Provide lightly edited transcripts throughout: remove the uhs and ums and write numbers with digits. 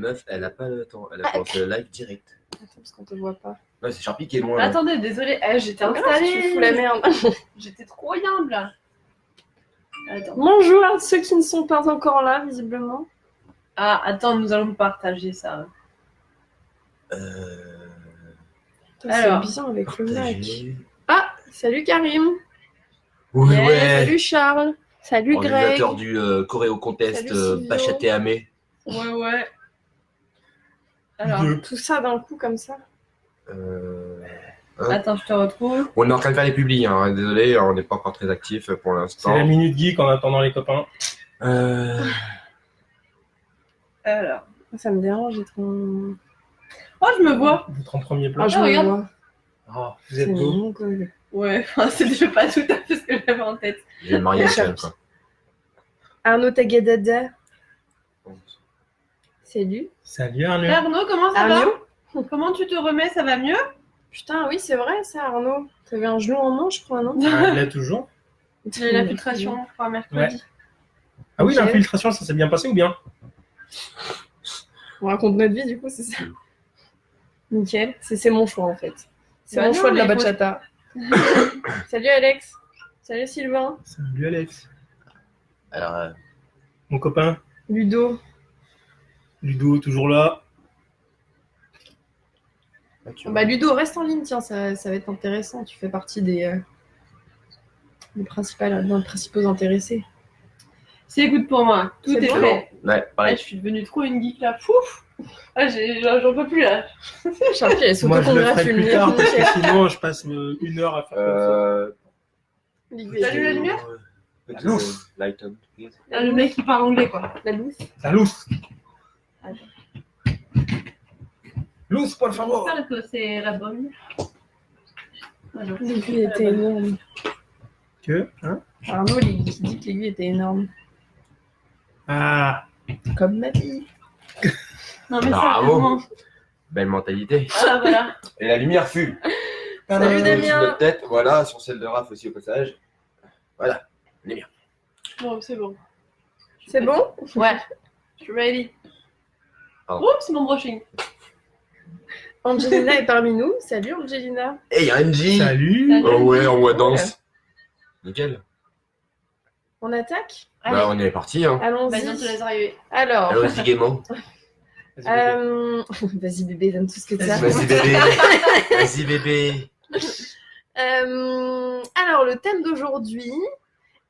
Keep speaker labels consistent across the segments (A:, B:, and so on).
A: meuf, elle a pas le temps. Elle a commencé le live direct.
B: Attends, parce qu'on te voit pas.
A: Ouais, c'est Sharpie qui est loin. là.
C: Attendez, désolé, j'étais
B: Grave,
C: installée.
B: tu fous la merde.
C: J'étais trop humble là. Attends.
B: Bonjour à ceux qui ne sont pas encore là, visiblement.
C: Ah, attends, nous allons partager ça. Alors,
B: C'est bien avec le Mac.
A: Partager.
B: Ah, salut Karim.
A: Oui,
B: Yeah,
A: ouais.
B: Salut Charles. Salut Greg.
A: Organisateur du Choréo Contest
B: Salut, Silvio.
A: Bachata Amé.
C: ouais. Alors,
B: Tout ça d'un coup comme ça.
C: attends, je te retrouve.
A: On est en train de faire les publis, hein. Désolé, on n'est pas encore très actif pour
D: C'est
A: l'instant.
D: la minute geek en attendant les copains.
C: Alors.
B: Ça me dérange d'être en...
C: Oh, je me vois.
D: Votre en premier plan.
B: Ah, je me
C: regarde.
B: vois.
D: Oh, vous
B: C'est
D: êtes beau.
B: mon col.
C: Ouais, enfin, c'est déjà pas tout à fait ce que j'avais en tête.
A: J'ai le mariage seul, quoi.
B: Arnaud Tagadada. Salut.
D: Salut Arnaud.
C: Arnaud, comment ça
B: Arnaud.
C: va? Comment tu te remets? Ça va mieux?
B: Putain, oui, c'est vrai ça, Arnaud. T'avais un genou en moins, je crois, non?
D: Ah, il l'a toujours.
C: J'ai l'infiltration, je crois, mercredi.
D: Ah oui,
B: Ok.
D: l'infiltration, ça s'est bien passé ou bien?
B: On raconte notre vie, du coup, c'est ça. Nickel. C'est mon choix, en fait. C'est
C: Bah
B: mon
C: non,
B: choix de la
C: mais faut-
B: bachata. Salut Alex. Salut Sylvain.
D: Salut Alex.
A: Alors,
D: Mon copain.
B: Ludo.
D: Ludo, toujours là.
B: Bah Ludo, reste en ligne, tiens, ça va être intéressant. Tu fais partie des principaux intéressés.
C: C'est good pour moi. Tout
B: C'est
C: est
B: bon
C: fait.
A: ouais,
C: Ah,
A: pareil.
C: je suis devenue trop une geek là. Pouf. Ah, j'en peux plus là.
B: Charpie, elle
D: Moi, je le ferai
B: s'autocongratule.
D: plus tard parce que sinon, je passe une heure à faire
C: Salut, la lumière.
A: La lousse. Light on, please.
C: Ah, le mec qui parle anglais quoi.
B: La lousse.
D: comme ça. La lousse.
C: Attends.
D: Lousse, por favor.
C: J'espère que c'est la bonne. Ah, non.
B: L'aiguille était énorme.
D: Que hein?
B: Arnaud, il dit que l'aiguille était énorme.
D: Ah,
B: Comme ma vie.
C: Non mais
A: Bravo.
C: sérieusement.
A: Belle mentalité.
C: Ah voilà.
A: Et la lumière fut.
B: Salut, Damien.
A: Sur notre tête, voilà, sur celle de Raph aussi au passage. Voilà.
C: Bon, c'est bon.
B: C'est bon?
C: Ouais. Je suis ready.
A: Pardon.
C: Oups, c'est mon brushing.
B: Angelina est parmi nous. Salut Angelina.
A: Et y'a NJ.
D: salut.
A: Oh ouais, on voit danse. Nickel.
B: On attaque?
C: Allez,
A: Bah, on est parti, hein.
B: Allons-y.
C: vas-y, on te laisse arriver.
B: Alors,
A: Allons-y gaiement.
B: vas-y bébé, donne tout ce que tu as.
A: Vas-y bébé. Vas-y bébé.
B: Alors, le thème d'aujourd'hui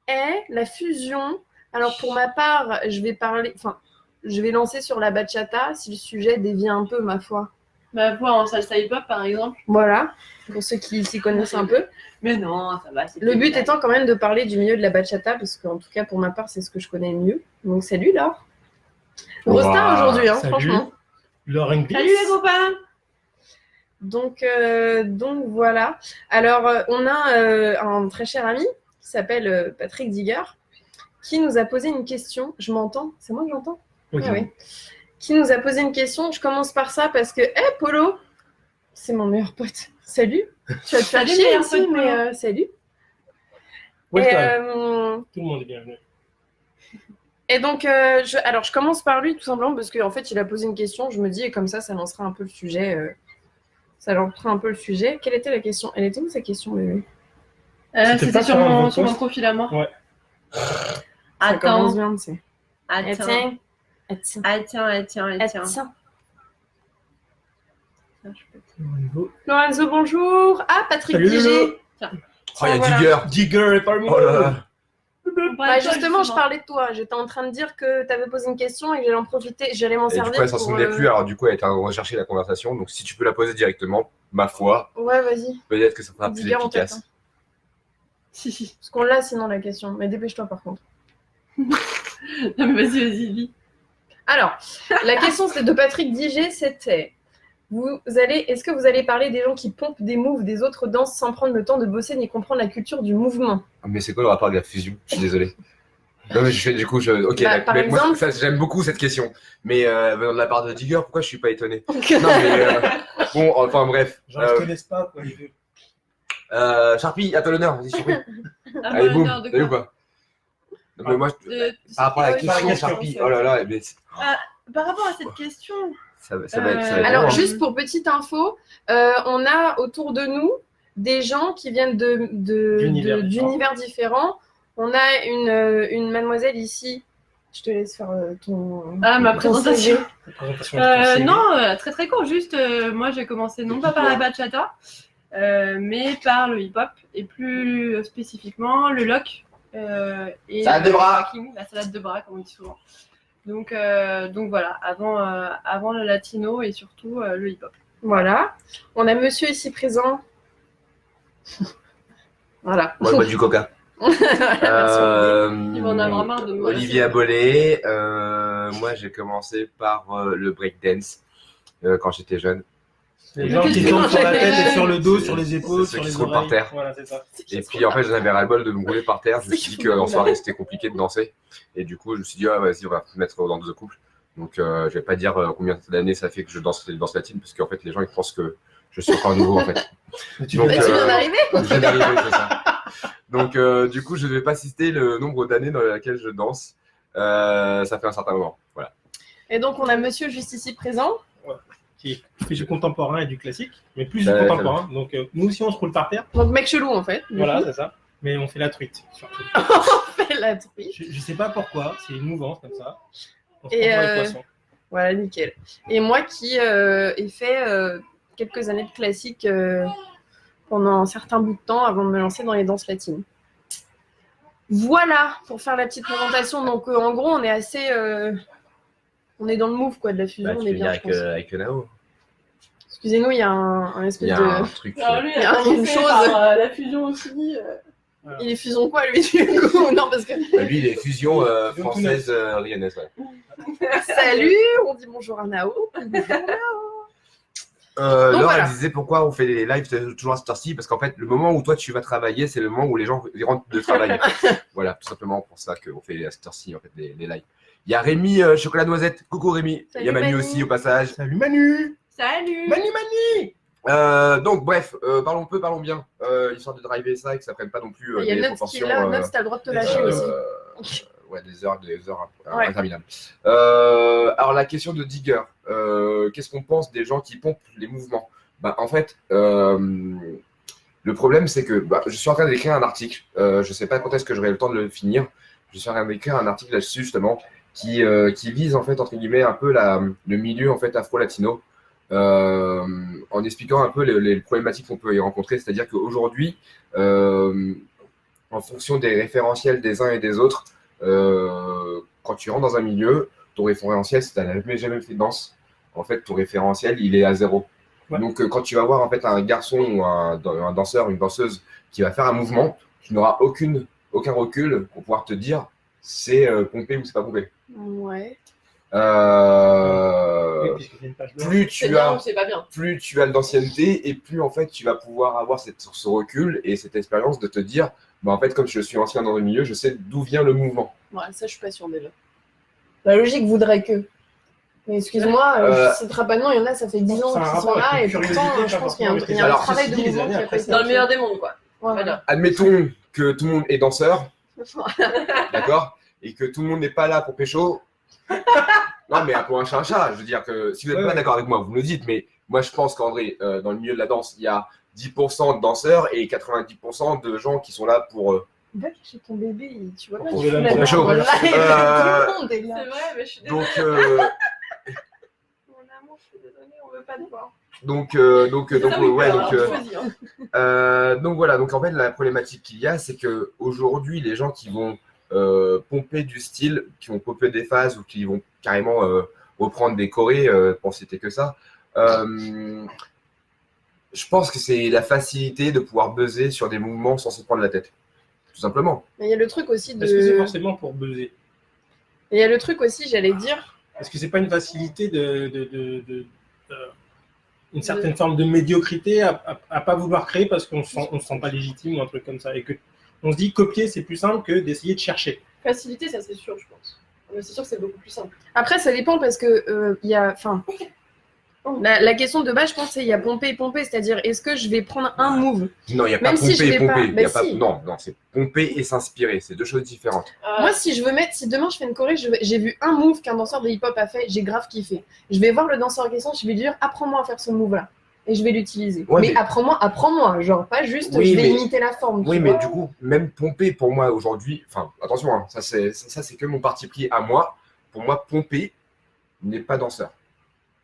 B: est la fusion. Alors, pour ma part, je vais lancer sur la bachata si le sujet dévie un peu, ma foi.
C: Bah, voir en salsa hip-hop par exemple.
B: Voilà, pour ceux qui s'y connaissent un peu.
C: Mais non, ça va.
B: Le but étant quand même de parler du milieu de la bachata, parce qu'en tout cas, pour ma part, c'est ce que je connais le mieux. Donc, salut Laure. Gros
A: Wow.
B: star aujourd'hui, hein,
D: Salut.
B: franchement.
D: Laure English.
C: Salut les copains.
B: Donc voilà. Alors, on a un très cher ami qui s'appelle Patrick Digger, qui nous a posé une question. Je m'entends? C'est moi que j'entends?
D: Ok.
B: Ah oui. Qui nous a posé une question. Je commence par ça parce que, Polo, c'est mon meilleur pote. Salut. Tu vas te faire
C: Salut,
B: chier
C: meilleur
B: ici,
C: pote, Polo.
B: mais salut.
D: Welcome. Tout le monde est bienvenu.
B: Et donc, je commence par lui tout simplement parce qu'en fait, il a posé une question. Je me dis, et comme ça lancera un peu le sujet. Ça lancera un peu le sujet. Quelle était la question? Elle était où sa question, bébé?
C: C'était
D: pas
C: sur
D: sur un
C: mon
D: post
C: profil à moi.
D: Ouais.
B: Ça commence
C: Attends.
B: bien, tu sais.
C: Attends. Attends.
B: Lorenzo, bonjour. Ah, Patrick
D: Salut,
B: Digé.
D: Lolo.
A: Oh, y'a
B: Voilà.
A: Digger.
D: Digger est parmi nous.
A: Oh là là.
B: Bah, justement, je parlais de toi. J'étais en train de dire que tu avais posé une question et que j'allais en profiter. J'allais m'en
A: Et du
B: servir.
A: coup, elle s'en
B: pour,
A: souvenait plus, alors du coup, elle était en train de rechercher la conversation. Donc, si tu peux la poser directement, ma foi,
B: Ouais, vas-y.
A: peut-être que ça sera plus
B: Digger en tête,
A: efficace.
B: hein. Si. Parce qu'on l'a sinon la question. Mais dépêche-toi par contre.
C: Non, mais vas-y, lis.
B: Alors, la question c'est de Patrick Digé, c'était est-ce que vous allez parler des gens qui pompent des moves des autres danses sans prendre le temps de bosser ni comprendre la culture du mouvement?
A: Ah, mais c'est quoi le rapport avec la fusion? Je suis désolé. Non, mais ok,
B: Bah, par
A: mais moi,
B: exemple-
A: j'aime beaucoup cette question. Mais venant de la part de Digger, pourquoi je suis pas étonné? Non, mais bon, enfin bref.
D: Genre, je te laisse pas, quoi.
A: Sharpie, à toi l'honneur, vas-y, Sharpie.
C: Ah,
A: Allez,
C: bah,
A: boum,
C: non, de
A: t'as vu ou
C: quoi
A: pas? Non, mais moi, par rapport à la
B: Ah oui,
A: question,
B: pardon,
A: Sharpie,
B: c'est
A: oh là là, mais
C: par rapport à cette question,
A: Ça va être
B: Alors,
A: long, hein.
B: juste pour petite info, on a autour de nous des gens qui viennent d'univers différents. On a une mademoiselle ici. Je te laisse faire
C: ma
B: ton
C: présentation.
B: CV.
D: Présentation de ton CV.
C: Non, très très court. Juste, moi j'ai commencé non pas par la bachata, mais par le hip-hop et plus spécifiquement le lock et
A: Salade de bras.
C: breaking, la salade de bras comme on dit souvent. Donc voilà, avant le latino et surtout le hip-hop.
B: Voilà. On a monsieur ici présent. Voilà.
A: Moi, je bois du coca.
C: Il va en avoir marre de me
A: Olivier Abolé. Moi, j'ai commencé par le breakdance quand j'étais jeune.
D: Les gens qui tombent sur la tête et sur le dos,
A: C'est-
D: sur les épaules,
A: c'est ceux
D: sur
A: qui
D: les
A: se roulent par
D: oreilles.
A: terre.
D: Voilà, c'est ça.
A: Et puis en fait, j'en avais ras-le-bol de me rouler par terre. Je me suis dit qu'en soirée, c'était compliqué de danser. Et du coup, je me suis dit, ah, vas-y, on va se mettre dans deux couples. Donc, je vais pas dire combien d'années ça fait que je danse latine, parce qu'en fait, les gens ils pensent que je suis encore nouveau en fait.
D: Mais tu
A: Donc,
D: veux
B: Bah, tu viens d'arriver.
A: Je viens d'arriver, c'est ça. Donc, du coup, je ne vais pas citer le nombre d'années dans lesquelles je danse. Ça fait un certain moment. Voilà.
B: Et donc, on a monsieur juste ici présent.
D: qui fait du contemporain et du classique, mais plus
A: Ouais,
D: du contemporain. Donc, nous aussi, on se roule par terre.
B: Donc, mec chelou en fait.
D: Voilà, c'est ça. Mais on fait la truite, surtout.
B: On fait la truite.
D: Je sais pas pourquoi, c'est une mouvance comme ça. On se
B: Et,
D: prend pour les poissons.
B: Voilà, nickel. Et moi qui ai fait quelques années de classique pendant un certain bout de temps avant de me lancer dans les danses latines. Voilà, pour faire la petite présentation. Donc, en gros, on est assez... on est dans le move quoi, de la fusion, on est bien, je pense.
A: avec Nao.
B: Excusez-nous, il y a un
A: Il
B: espèce
A: y a
B: de...
A: un truc.
C: Alors lui,
B: Il y a une chose.
C: la fusion aussi.
B: Il est fusion quoi, lui, du coup? Non, parce que...
A: Lui, il est fusion
D: Fusion
A: française riennaise. Ouais.
B: Salut, on dit bonjour à Nao.
A: Laure,
B: voilà.
A: elle disait pourquoi on fait les lives toujours à cette heure-ci, parce qu'en fait, le moment où toi tu vas travailler, c'est le moment où les gens ils rentrent de travail. Voilà, tout simplement pour ça qu'on fait à cette heure-ci en fait, les lives. Il y a Rémi Chocolat Noisette. Coucou Rémi. Il y a
B: Salut,
A: Manu
B: Manu.
A: aussi au passage.
D: Salut Manu.
C: Salut.
D: Manu.
A: Donc bref, parlons peu, parlons bien. Histoire de driver ça et que ça prenne pas non plus
B: Il y a
A: des
B: Notes qui est
A: proportions.
B: là. Notes, t'as le droit de te lâcher aussi.
A: Ouais, des heures
B: Ouais.
A: interminables. Alors la question de Digger, qu'est-ce qu'on pense des gens qui pompent les mouvements? Bah, en fait, le problème c'est que je suis en train d'écrire un article. Je sais pas quand est-ce que j'aurai le temps de le finir. Je suis en train d'écrire un article là-dessus justement qui vise en fait entre guillemets un peu le milieu en fait afro-latino. En expliquant un peu les problématiques qu'on peut y rencontrer, c'est-à-dire qu'aujourd'hui, en fonction des référentiels des uns et des autres, quand tu rentres dans un milieu, ton référentiel, si tu n'as jamais fait de danse, en fait, ton référentiel, il est à zéro.
D: Ouais.
A: Donc, quand tu vas voir en fait un garçon ou un danseur, une danseuse qui va faire un mouvement, tu n'auras aucun recul pour pouvoir te dire c'est pompé ou c'est pas pompé.
B: Ouais.
D: Oui, puisque c'est une page blanche.
A: Plus
C: C'est
A: tu
C: bien
A: as
C: ou c'est pas bien.
A: plus tu as d'ancienneté et plus en fait tu vas pouvoir avoir ce recul et cette expérience de te dire en fait comme je suis ancien dans le milieu, je sais d'où vient le mouvement.
B: Ouais, ça, je suis pas sûre déjà. La logique voudrait que. Mais excuse-moi, je citerai pas de nom, il y en a, ça fait 10 ans
D: Ça a un
B: qu'ils
D: rapport
B: sont là,
D: avec
B: et
D: une
B: pourtant,
D: curiosité,
B: je pense qu'il y a un,
D: pas
B: il y a un
A: Alors,
B: travail de
D: ceci dit, les
B: mouvement
D: années
B: qui a
D: après,
B: pas été
C: Dans le
B: fait.
C: meilleur des mondes, quoi.
B: Ouais,
C: Voilà.
A: Admettons que tout le monde est danseur, d'accord, et que tout le monde n'est pas là pour pécho. Non mais pour un chat, je veux dire que si vous n'êtes
D: Ouais.
A: pas d'accord avec moi, vous me le dites, mais moi je pense qu'en vrai, dans le milieu de la danse, il y a 10% de danseurs et 90% de gens qui sont là pour
B: Va cacher ton bébé, tu vois bien
D: Pour
B: qu'il
D: le
B: fout la
D: chaud.
B: merde. Voilà, tout le monde est
C: C'est
B: là.
C: vrai, mais je suis désolée.
A: donc
C: Mon amour, je suis désolée, on veut pas te voir.
A: donc voilà, donc en fait la problématique qu'il y a, c'est que aujourd'hui les gens qui vont pomper du style, qui vont pomper des phases ou qui vont carrément reprendre des chorés, pour citer que ça, je pense que c'est la facilité de pouvoir buzzer sur des mouvements sans se prendre la tête, tout simplement.
B: Mais il y a le truc aussi
D: Est-ce que c'est
B: de.
D: forcément pour buzzer?
B: Et il y a le truc aussi, j'allais dire.
D: Est-ce que c'est pas une facilité une certaine forme de médiocrité à pas vouloir créer parce qu'on se sent pas légitime ou un truc comme ça et que on se dit copier c'est plus simple que d'essayer de chercher.
C: Facilité, ça c'est sûr, je pense. Mais c'est sûr que c'est beaucoup plus simple.
B: Après, ça dépend parce que il y a. Enfin. La question de base, je pense, c'est il y a pomper et pomper, c'est-à-dire est-ce que je vais prendre un move?
A: Non, il n'y a pas
B: Même si
A: pomper
B: je
A: et
B: vais
A: pomper.
B: pas-
A: Il y a
B: bah
A: pas...
B: si.
A: Non, c'est pomper et s'inspirer. C'est deux choses différentes.
B: Moi, si demain je fais une choré, j'ai vu un move qu'un danseur de hip-hop a fait, j'ai grave kiffé. Je vais voir le danseur en question, je vais lui dire apprends-moi à faire ce move-là. Et je vais l'utiliser.
A: Ouais,
B: mais
A: mais-
B: apprends-moi. Genre, pas juste
A: Oui,
B: je vais
A: mais-
B: imiter la forme.
A: Oui,
B: tu
A: mais
B: vois.
A: du coup, même pomper pour moi aujourd'hui, enfin, attention, hein, ça c'est que mon parti pris à moi. Pour moi, pomper n'est pas danseur.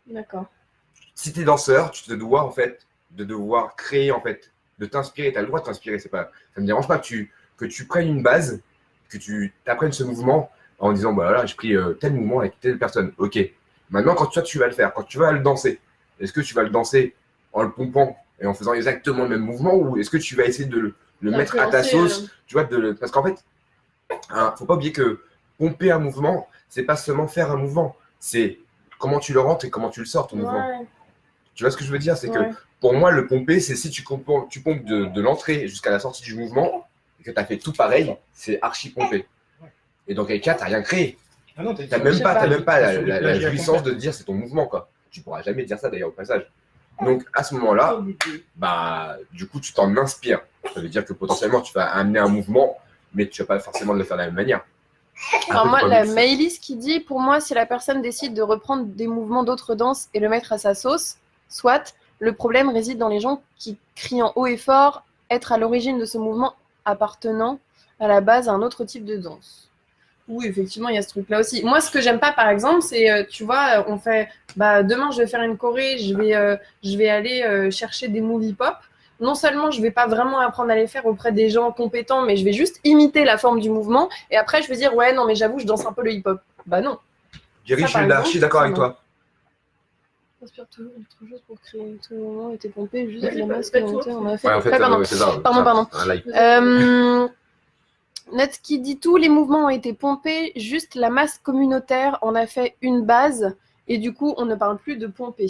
B: D'accord.
A: Si tu es danseur, tu te dois en fait de devoir créer en fait, de t'inspirer. Tu as le droit de t'inspirer. C'est pas, ça me dérange pas que tu prennes une base, que tu apprennes ce mouvement en disant bah voilà, j'ai pris tel mouvement avec telle personne. Ok. Maintenant, quand toi tu vas le faire, quand tu vas le danser, est-ce que tu vas le danser en le pompant et en faisant exactement le même mouvement ou est-ce que tu vas essayer de le mettre à ta sauce, tu vois, parce qu'en fait, hein, faut pas oublier que pomper un mouvement, c'est pas seulement faire un mouvement, c'est comment tu le rentres et comment tu le sors ton mouvement.
B: Ouais.
A: Tu vois ce que je veux dire? C'est
B: Ouais.
A: que pour moi, le pomper, c'est si tu pompes de l'entrée jusqu'à la sortie du mouvement et que tu as fait tout pareil, c'est archi pompé. Et dans quel cas, tu n'as rien créé.
D: Ah non,
A: Tu n'as même pas,
D: Sur du
A: la
D: plagiat
A: jouissance
D: complet.
A: de dire c'est ton mouvement, quoi. Tu pourras jamais dire ça d'ailleurs au passage. Donc à ce moment-là, bah, du coup, tu t'en inspires. Ça veut dire que potentiellement, tu vas amener un mouvement, mais tu vas pas forcément le faire de la même manière.
B: Alors
A: Après,
B: moi,
A: t'es pas
B: la
A: obligé.
B: Maëlys qui dit, pour moi, si la personne décide de reprendre des mouvements d'autres danses et le mettre à sa sauce, soit, le problème réside dans les gens qui crient en haut et fort être à l'origine de ce mouvement appartenant à la base à un autre type de danse. Oui, effectivement, il y a ce truc-là aussi. Moi, ce que j'aime pas, par exemple, c'est, tu vois, on fait, bah, demain, je vais faire une choré, je vais aller chercher des moves hip-hop. Non seulement je vais pas vraiment apprendre à les faire auprès des gens compétents, mais je vais juste imiter la forme du mouvement. Et après, je vais dire, ouais, non, mais j'avoue, je danse un peu le hip-hop. Bah non.
A: Jerry,
B: Ça,
A: je
B: par
A: suis
B: exemple,
A: archi d'accord
B: ça
A: avec
B: va.
A: toi.
B: Inspire toujours autre chose pour créer tout le moment était pompé juste
C: Oui,
B: la
C: bah,
B: masse
C: pas
B: communautaire,
C: tout.
B: on a fait.
A: Ouais, en fait,
B: Ouais, pardon.
A: c'est ça.
B: Pardon.
A: Un live.
B: Net qui dit tous les mouvements ont été pompés, juste la masse communautaire en a fait une base et du coup on ne parle plus de pomper.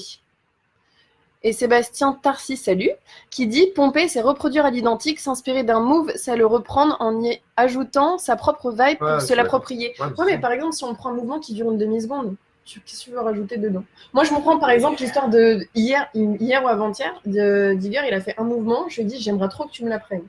B: Et Sébastien Tarsi, salut, qui dit pomper c'est reproduire à l'identique, s'inspirer d'un move, c'est le reprendre en y ajoutant sa propre vibe pour
A: Ouais, je
B: se
A: suis
B: l'approprier.
A: Ouais,
B: Ouais, mais par exemple, si on prend un mouvement qui dure une demi-seconde, qu'est-ce que tu veux rajouter dedans? Moi, je me prends par exemple l'histoire de hier ou avant-hier, d'hier, il a fait un mouvement, je lui ai dit, j'aimerais trop que tu me l'apprennes.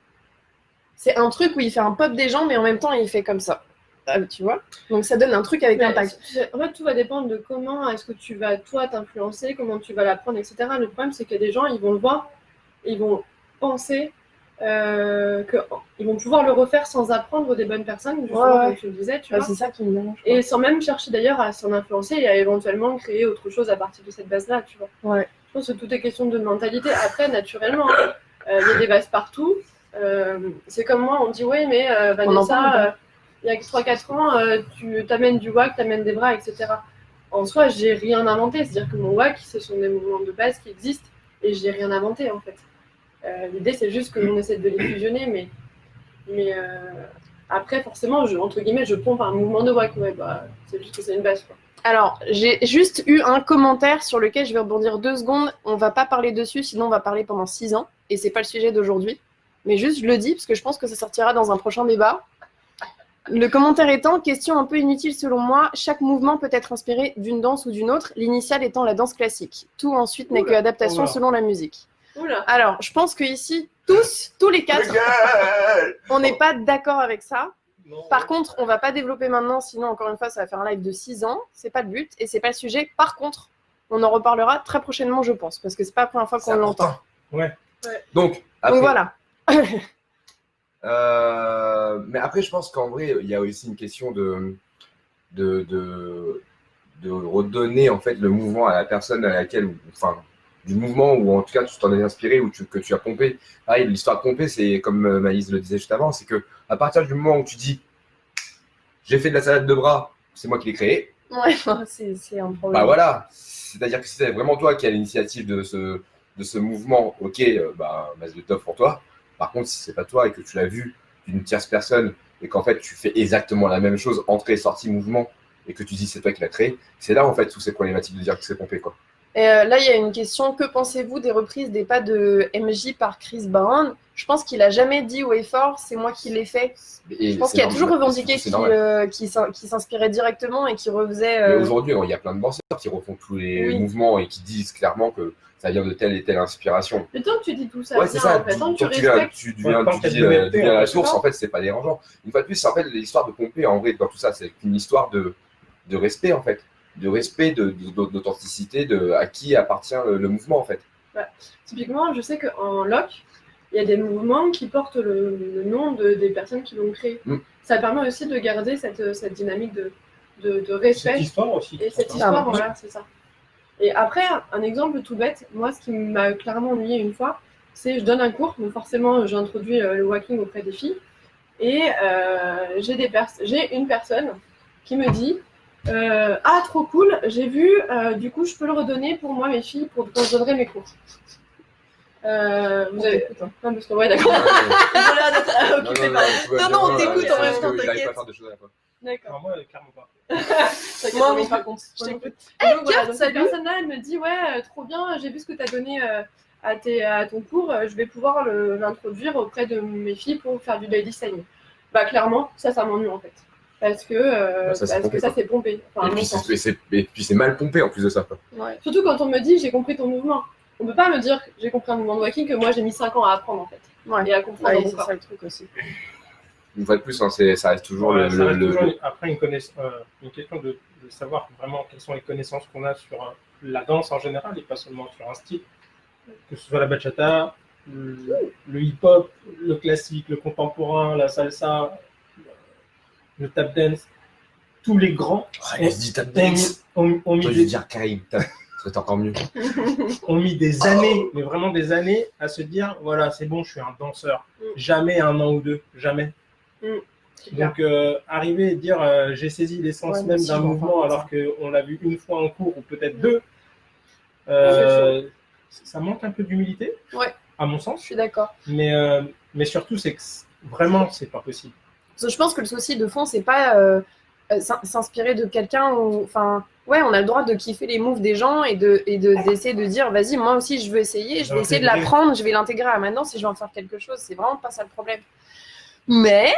B: C'est un truc où il fait un pop des jambes, mais en même temps, il fait comme ça. Ah, tu vois? Donc, ça donne un truc avec un tact.
C: En fait, tout va dépendre de comment est-ce que tu vas, toi, t'influencer, comment tu vas l'apprendre, etc. Le problème, c'est que des gens, ils vont le voir, ils vont penser qu'ils vont pouvoir le refaire sans apprendre des bonnes personnes, justement, comme tu le disais, tu vois.
B: C'est ça qui me dérange.
C: Et sans même chercher d'ailleurs à s'en influencer et à éventuellement créer autre chose à partir de cette base-là, tu vois.
B: Ouais.
C: Je pense que tout est question de mentalité. Après, naturellement, il y a des bases partout. C'est comme moi, on dit oui, mais Vanessa, il y a 3-4 ans, tu t'amènes du WAC, t'amènes des bras, etc. En soi, j'ai rien inventé. C'est-à-dire que mon WAC, ce sont des mouvements de base qui existent et j'ai rien inventé en fait. L'idée, c'est juste que l'on essaie de les fusionner, mais après, forcément, entre guillemets, je pompe un mouvement de WAC. Ouais, c'est juste que c'est une base, quoi.
B: Alors, j'ai juste eu un commentaire sur lequel je vais rebondir 2 secondes. On va pas parler dessus, sinon on va parler pendant 6 ans. Et c'est pas le sujet d'aujourd'hui. Mais juste, je le dis, parce que je pense que ça sortira dans un prochain débat. Le commentaire étant, question un peu inutile selon moi, chaque mouvement peut être inspiré d'une danse ou d'une autre, l'initiale étant la danse classique. Tout ensuite n'est que adaptation selon la musique.
C: Oula.
B: Alors, je pense qu'ici, tous les 4, on n'est pas d'accord avec ça.
D: Non.
B: Par contre, on va pas développer maintenant, sinon, encore une fois, ça va faire un live de 6 ans. C'est pas le but et c'est pas le sujet. Par contre, on en reparlera très prochainement, je pense, parce que c'est pas la première fois qu'on l'entend.
D: Ouais.
A: Donc, après,
B: voilà.
A: mais après, je pense qu'en vrai, il y a aussi une question de redonner en fait le mouvement à la personne à laquelle, enfin, du mouvement où en tout cas tu t'en es inspiré ou que tu as pompé. Pareil, l'histoire de pomper, c'est comme Maïs le disait juste avant, c'est que à partir du moment où tu dis j'ai fait de la salade de bras, c'est moi qui l'ai créé.
B: Ouais, c'est un problème.
A: Bah voilà, c'est-à-dire que si c'est vraiment toi qui as l'initiative de ce mouvement, ok, base de top pour toi. Par contre, si c'est pas toi et que tu l'as vu d'une tierce personne et qu'en fait tu fais exactement la même chose, entrée, sortie, mouvement, et que tu dis c'est toi qui l'as créé, c'est là en fait où c'est problématique de dire que c'est pompé, quoi.
B: Et là, il y a une question. Que pensez-vous des reprises des pas de MJ par Chris Brown? Je pense qu'il a jamais dit haut et fort, c'est moi qui l'ai fait.
A: Et
B: Je pense qu'il a toujours revendiqué qu'il s'inspirait directement et qu'il refaisait.
A: Mais aujourd'hui, il y a plein de danseurs qui refont tous les mouvements et qui disent clairement que ça vient de telle et telle inspiration.
C: Mais tant que tu dis tout ça,
A: ouais, c'est ça.
C: En fait, tant que
A: tu viens à la source, en fait, c'est pas dérangeant. Une fois de plus, en fait, l'histoire de pomper, en vrai, dans tout ça, c'est une histoire de respect, en fait. De respect, d'authenticité, à qui appartient le mouvement, en fait.
C: Ouais. Typiquement, je sais qu'en loc, il y a des mouvements qui portent le nom des personnes qui l'ont créé. Ça permet aussi de garder cette dynamique de respect.
D: Cette histoire aussi.
C: Et cette histoire, voilà, c'est ça. Et après, un exemple tout bête, moi, ce qui m'a clairement ennuyé une fois, c'est je donne un cours, donc forcément, j'introduis le walking auprès des filles, et j'ai une personne qui me dit ah, trop cool, j'ai vu, du coup, je peux le redonner pour moi, mes filles, quand je donnerai mes cours. Vous avez... Non, parce que, ouais, d'accord.
B: Non, on t'écoute en même temps, t'inquiète.
C: D'accord.
D: Non, moi, clairement pas.
B: Moi, oui, par contre, je t'écoute.
C: Donc, voilà, cette personne-là, elle me dit, ouais, trop bien, j'ai vu ce que tu as donné à ton cours, je vais pouvoir l'introduire auprès de mes filles pour faire du lady styling. Bah, clairement, ça m'ennuie, en fait. Parce que ça, c'est pompé. Enfin,
A: et puis, c'est mal pompé, en plus de ça.
C: Ouais. Surtout quand on me dit, j'ai compris ton mouvement. On peut pas me dire, j'ai compris un mouvement de walking, que moi, j'ai mis 5 ans à apprendre, en fait.
B: Ouais.
C: Et à comprendre
B: c'est ça le truc aussi.
A: Une fois de plus, ça reste toujours
D: Après, une question de savoir vraiment quelles sont les connaissances qu'on a sur la danse en général et pas seulement sur un style. Que ce soit la bachata, le hip-hop, le classique, le contemporain, la salsa, le tap dance, tous les grands
A: on se dit tap dance.
D: ont mis
A: des... dire Karim, c'est encore mieux.
D: ont mis des années, mais vraiment des années à se dire, voilà, c'est bon, je suis un danseur. Jamais un an ou deux, jamais. Donc arriver et dire j'ai saisi l'essence même d'un mouvement alors qu'on l'a vu une fois en cours ou peut-être deux, ça manque un peu d'humilité, à mon sens.
B: Je suis d'accord.
D: Mais surtout, c'est que vraiment, c'est pas possible.
B: Je pense que le souci de fond, c'est pas s'inspirer de quelqu'un ou, enfin, ouais, on a le droit de kiffer les moves des gens et d'essayer de dire, vas-y, moi aussi, je veux essayer, je vais essayer de l'apprendre, je vais l'intégrer à maintenant si je veux en faire quelque chose. C'est vraiment pas ça le problème. Mais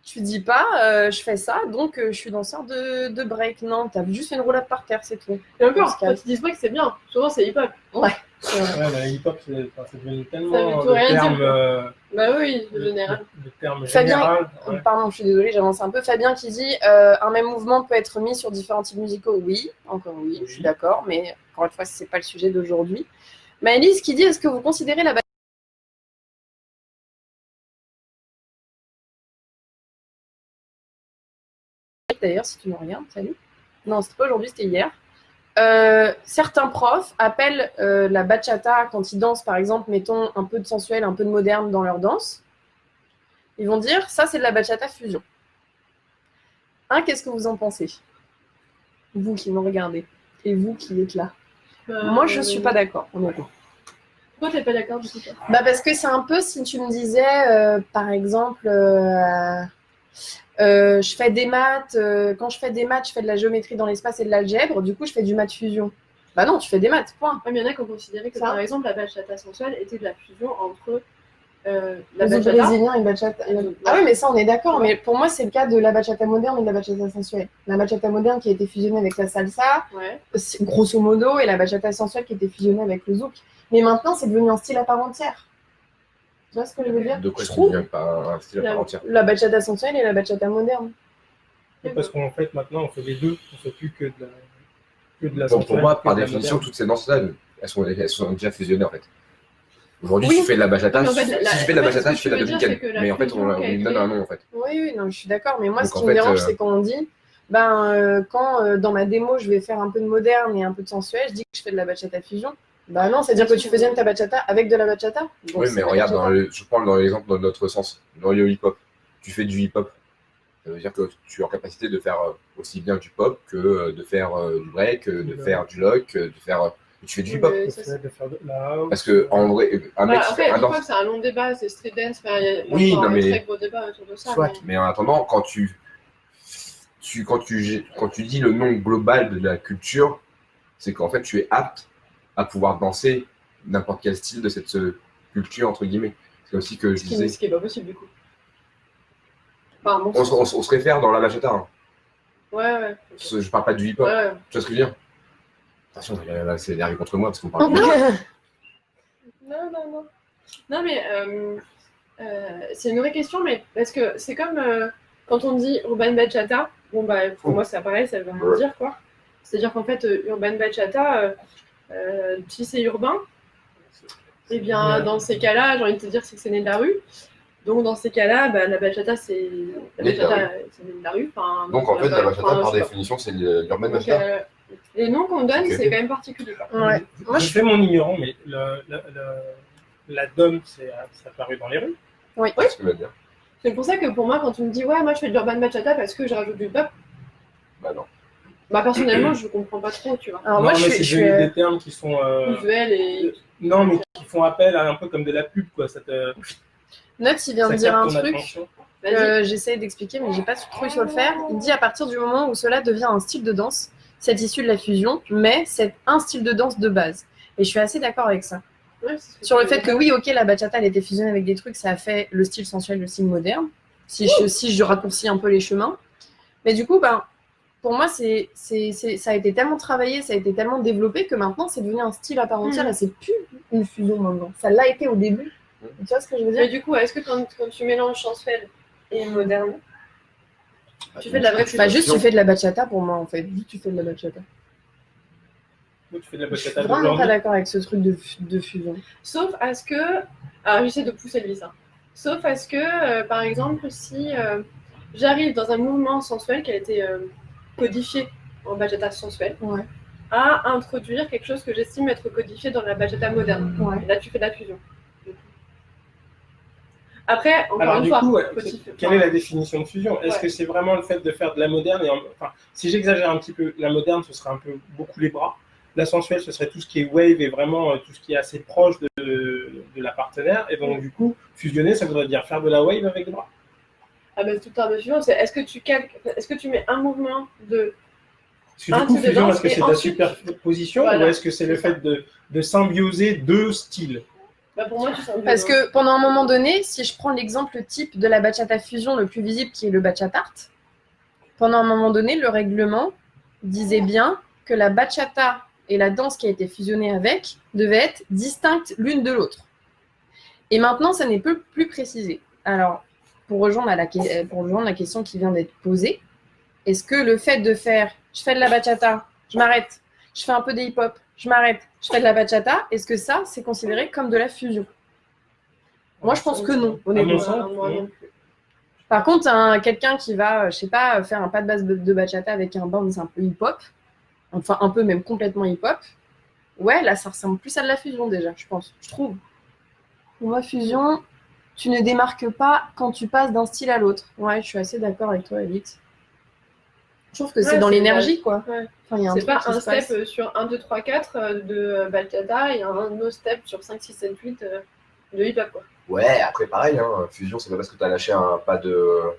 B: tu dis pas, je fais ça, donc je suis danseur de break. Non, t'as juste fait une roulade par terre, c'est tout.
C: Et encore, quand ils disent break, c'est bien. Souvent, c'est hip-hop.
B: Ouais.
D: Le hip-hop, c'est devenu tellement
C: de
D: termes.
C: Bah oui, le général.
D: Le terme
B: général. Pardon, je suis désolée, j'avance un peu. Fabien qui dit un même mouvement peut être mis sur différents types musicaux. Oui, encore oui, je suis d'accord, mais encore une fois, c'est pas le sujet d'aujourd'hui. Maëlys qui dit est-ce que vous considérez la d'ailleurs, si tu me regardes, salut. Non, c'était pas aujourd'hui, c'était hier. Certains profs appellent la bachata, quand ils dansent, par exemple, mettons un peu de sensuel, un peu de moderne dans leur danse. Ils vont dire, ça, c'est de la bachata fusion. Qu'est-ce que vous en pensez? Vous qui me regardez. Et vous qui êtes là. Moi, je suis pas d'accord, honnêtement.
C: Pourquoi t'es pas d'accord du coup?
B: Parce que c'est un peu si tu me disais, par exemple... je fais des maths, quand je fais des maths, je fais de la géométrie dans l'espace et de l'algèbre, du coup je fais du maths fusion. Bah non, tu fais des maths, point.
C: Mais il y en a qui ont considéré que par exemple la bachata sensuelle était de la fusion entre
B: la bachata brésilien et bachata. Ah oui, mais ça on est d'accord, mais pour moi c'est le cas de la bachata moderne et de la bachata sensuelle. La bachata moderne qui a été fusionnée avec la salsa, grosso modo, et la bachata sensuelle qui a été fusionnée avec le zouk. Mais maintenant c'est devenu un style à part entière. Tu vois ce que je veux dire?
A: De quoi je trouve pas un style à part entière.
B: La bachata sensuelle et la bachata moderne.
D: Parce qu'en fait, maintenant, on fait les deux. On ne fait plus que de la sensuelle.
A: Pour moi, par définition, toutes ces danses-là, elles sont déjà fusionnées, en fait. Aujourd'hui, tu fais de la bachata. Si je fais de la bachata, je fais de la dominicaine. Mais en fait, on lui donne un nom, en fait.
B: Oui, non, je suis d'accord. Mais moi, ce qui me dérange, c'est quand on dit, quand dans ma démo, je vais faire un peu de moderne et un peu de sensuel, je dis que je fais de la bachata fusion. Bah non, c'est-à-dire que tu fusionnes ta bachata avec de la bachata.
A: Oui, mais regarde, je prends dans l'exemple dans notre sens, dans le hip-hop. Tu fais du hip-hop. Ça veut dire que tu es en capacité de faire aussi bien du pop que de faire du break, de faire du lock, de faire... Tu fais du hip-hop. Parce que en vrai, un mec qui fait un
C: hip-hop, c'est un long débat, c'est street dance.
A: Oui, non mais...
C: Il y a un très gros débat autour de ça.
A: Mais en attendant, quand tu dis le nom global de la culture, c'est qu'en fait, tu es apte à pouvoir danser n'importe quel style de cette culture, entre guillemets. C'est aussi que je disais.
C: Ce qui est pas possible, du coup. Enfin, bon,
A: On se réfère dans la bachata. Hein.
C: Ouais.
A: Je parle pas du hip-hop.
C: Ouais.
A: Tu vois ce que je veux dire? Attention, là, c'est derrière contre moi parce qu'on parle.
C: Non, mais c'est une vraie question, mais parce que c'est comme quand on dit urban bachata, bon, bah, pour moi, c'est pareil, ça veut rien dire, quoi. C'est-à-dire qu'en fait, urban bachata, si c'est urbain, eh bien, dans ces cas-là, j'ai envie de te dire, c'est que c'est né de la rue. Donc, dans ces cas-là, bah, la bachata, c'est né de la rue.
A: Donc, en fait, la bachata, par définition, c'est l'urban bachata.
C: Les noms qu'on donne, c'est quand même particulier.
B: Ouais.
D: Moi, je fais mon ignorant, mais la dom, ça apparu dans les rues.
B: Oui.
A: C'est ce que je veux dire.
C: C'est pour ça que pour moi, quand tu me dis, ouais, moi je fais de l'urban bachata parce que je rajoute du pop,
A: bah non.
C: Bah personnellement, je comprends pas trop, tu vois.
B: Alors,
D: non,
B: moi,
D: mais c'est des termes qui sont.
C: Visuels et.
D: Non, mais qui font appel à un peu comme de la pub, quoi.
B: Note, il vient de dire un truc.
D: Attention.
B: J'essaie d'expliquer, mais j'ai pas trop su le faire. Il dit à partir du moment où cela devient un style de danse, c'est issu de la fusion, mais c'est un style de danse de base. Et je suis assez d'accord avec ça.
C: Ouais,
B: sur le fait que oui, ok, la bachata, elle était fusionnée avec des trucs, ça a fait le style sensuel, le style moderne, si je raccourcis un peu les chemins. Mais du coup, ben, pour moi, ça a été tellement travaillé, ça a été tellement développé que maintenant, c'est devenu un style à part entière et c'est plus une fusion maintenant. Ça l'a été au début. Tu vois ce que je veux dire?
C: Mais du coup, est-ce que quand tu mélanges sensuel et moderne, tu fais de la vraie fusion?
B: Enfin, juste tu fais de la bachata pour moi, en fait. Juste tu fais de la bachata.
D: Tu fais de la
B: Je suis
D: bachata
B: vraiment pas d'accord avec ce truc de fusion.
C: Sauf à ce que... Alors, j'essaie de pousser lui, ça. Sauf à ce que, par exemple, si j'arrive dans un mouvement sensuel qui a été codifié en bachata sensuelle,
B: Ouais.
C: à introduire quelque chose que j'estime être codifié dans la bachata moderne.
B: Ouais.
C: Et là, tu fais de la fusion. Après, encore
D: Alors,
C: une
D: du
C: fois,
D: coup, quelle est la définition de fusion? Est-ce que c'est vraiment le fait de faire de la moderne enfin, si j'exagère un petit peu, la moderne, ce serait un peu beaucoup les bras. La sensuelle, ce serait tout ce qui est wave et vraiment tout ce qui est assez proche de la partenaire. Et donc, du coup, fusionner, ça voudrait dire faire de la wave avec les bras.
C: Ah ben, tout un fusion, c'est est-ce que tu mets un mouvement de...
D: Parce que du coup, fusion, est-ce que c'est de la
C: ensuite...
D: superposition ou est-ce que c'est le fait de symbioser deux styles?
C: Bah pour moi, tu sens
B: Parce que pendant un moment donné, si je prends l'exemple type de la bachata fusion le plus visible qui est le bachata art, pendant un moment donné, le règlement disait bien que la bachata et la danse qui a été fusionnée avec devaient être distinctes l'une de l'autre. Et maintenant, ça n'est plus précisé. Alors, pour rejoindre la question qui vient d'être posée, est-ce que le fait de faire « je fais de la bachata, je m'arrête, je fais un peu de hip-hop, je m'arrête, je fais de la bachata », est-ce que ça, c'est considéré comme de la fusion? Moi, je pense que non, honnêtement. Par contre, quelqu'un qui va, je sais pas, faire un pas de base de bachata avec un bounce un peu hip-hop, enfin un peu même complètement hip-hop, ouais, là, ça ressemble plus à de la fusion déjà, je pense, je trouve. Pour moi, fusion, tu ne démarques pas quand tu passes d'un style à l'autre. Ouais, je suis assez d'accord avec toi, Alix. Je trouve que c'est dans l'énergie, quoi.
C: Ouais.
B: Enfin,
C: c'est pas un step sur 1, 2, 3, 4 de bachata et un autre step sur 5, 6, 7, 8 de hip-hop, quoi.
A: Ouais, après pareil, hein, fusion, c'est pas parce que tu as lâché un pas de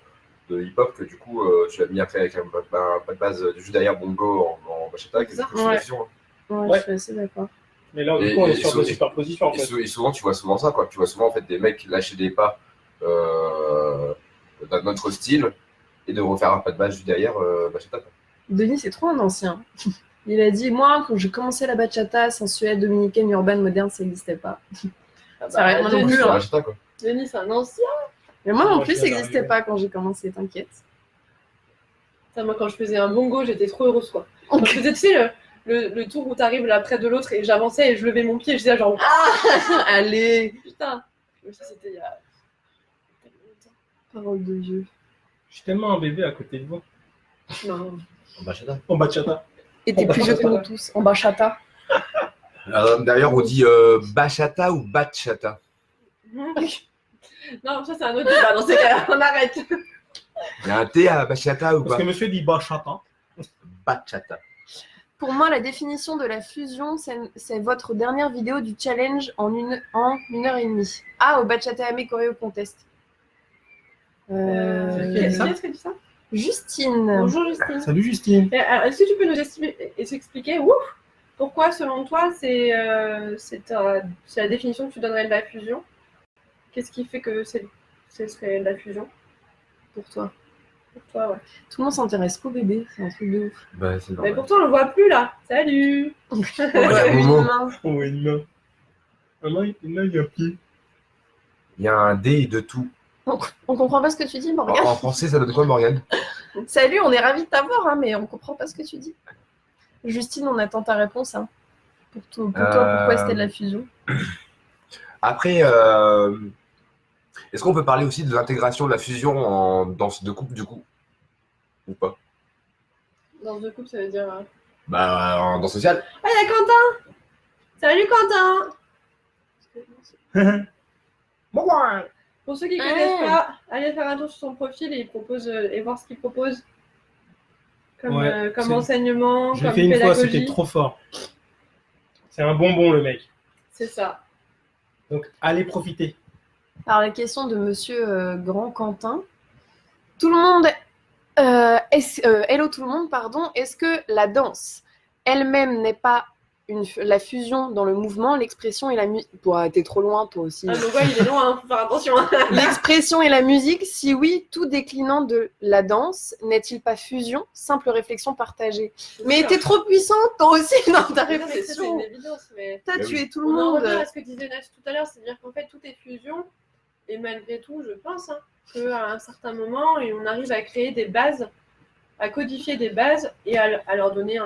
A: hip-hop que du coup tu l'as mis après avec un pas de base juste derrière bongo en bachata, qui est une fusion.
B: Ouais, je suis assez d'accord.
D: Mais là, du coup, on est sur de superposition, en fait.
A: Et souvent, tu vois souvent ça, quoi. Tu vois souvent en fait des mecs lâcher des pas d'un autre style et de refaire un pas de base juste derrière bachata. Quoi.
B: Denis, c'est trop un ancien. Il a dit, moi, quand j'ai commencé la bachata sensuelle, dominicaine, urbaine, moderne, ça n'existait pas. Ça arrête moi non plus. Hein.
C: Denis, c'est un ancien.
B: Mais moi non plus, ça n'existait pas quand j'ai commencé, t'inquiète.
C: Moi, quand je faisais un bongo, j'étais trop heureuse, quoi. Quand je faisais, tu sais, le tour où t'arrives là près de l'autre et j'avançais et je levais mon pied et je disais genre
B: ah allez
C: putain. Mais ça, c'était il y a
B: parole de vieux.
D: Je suis tellement un bébé à côté de vous.
C: Non.
A: En bachata.
D: En bachata.
B: Et t'es plus vieux que nous tous. En bachata.
A: D'ailleurs, on dit bachata ou bachata.
C: Non, ça c'est un autre débat. Dans ces cas-là, on arrête.
A: Il y a un T à bachata ou pas?
D: Parce que monsieur dit bachata.
A: Bachata.
B: Pour moi, la définition de la fusion, c'est votre dernière vidéo du challenge en une heure et demie. Ah, au Bachata Ame Choreo Contest.
C: Est-ce que tu dis ça?
B: Justine.
C: Bonjour Justine.
D: Salut Justine.
C: Est-ce que tu peux nous expliquer pourquoi, selon toi, c'est la définition que tu donnerais de la fusion? Qu'est-ce qui fait que ce serait de la fusion pour toi? Pour toi, ouais.
B: Tout le monde s'intéresse qu'au bébé, c'est un truc de ouf.
A: Bah, c'est
C: Mais
A: normal.
C: pourtant, on le voit plus là. Salut.
B: On
A: Ouais,
B: voit
A: un
B: une
A: moment.
B: main.
D: On voit une main. Une main, il y a un pied.
A: Il y a un D de tout.
B: On comprend pas ce que tu dis,
A: En,
B: Morgane.
A: en français, ça donne quoi, Morgane?
B: Salut, on est ravis de t'avoir, hein, mais on comprend pas ce que tu dis. Justine, on attend ta réponse. Hein. Pour toi, pourquoi c'était de la fusion?
A: Après, est-ce qu'on peut parler aussi de l'intégration de la fusion en danse de couple, du coup? Ou pas?
C: Dans deux couples, ça veut dire.
A: Bah, en danse sociale.
C: Ah, il y a Quentin. Salut Quentin. Pour ceux qui ne connaissent pas, allez faire un tour sur son profil et il propose et voir ce qu'il propose comme,
D: Ouais,
C: comme
D: c'est-
C: enseignement,
D: Je l'ai
C: comme
D: fait une fois, c'était
C: pédagogie.
D: trop fort. C'est un bonbon, le mec.
C: C'est ça.
D: Donc, allez profiter.
B: Alors, la question de monsieur Grand Quentin. Tout le monde. Hello tout le monde, pardon. Est-ce que la danse elle-même n'est pas la fusion dans le mouvement, l'expression et la musique? T'es trop loin, toi aussi.
C: Ah, donc ouais, il est loin, faut faire attention.
B: L'expression et la musique, si oui, tout déclinant de la danse, n'est-il pas fusion? Simple réflexion partagée. Mais t'es trop puissante, toi aussi, dans ta
C: Mais non, mais ça, c'est
B: réflexion.
C: une évidence, mais
B: T'as
A: Bah
B: tué
A: oui.
B: tout le
C: on en
B: monde.
C: revient à ce que disait Nath tout à l'heure, c'est-à-dire qu'en fait, tout est fusion. Et malgré tout, je pense qu'à un certain moment, on arrive à créer des bases, à codifier des bases et à leur donner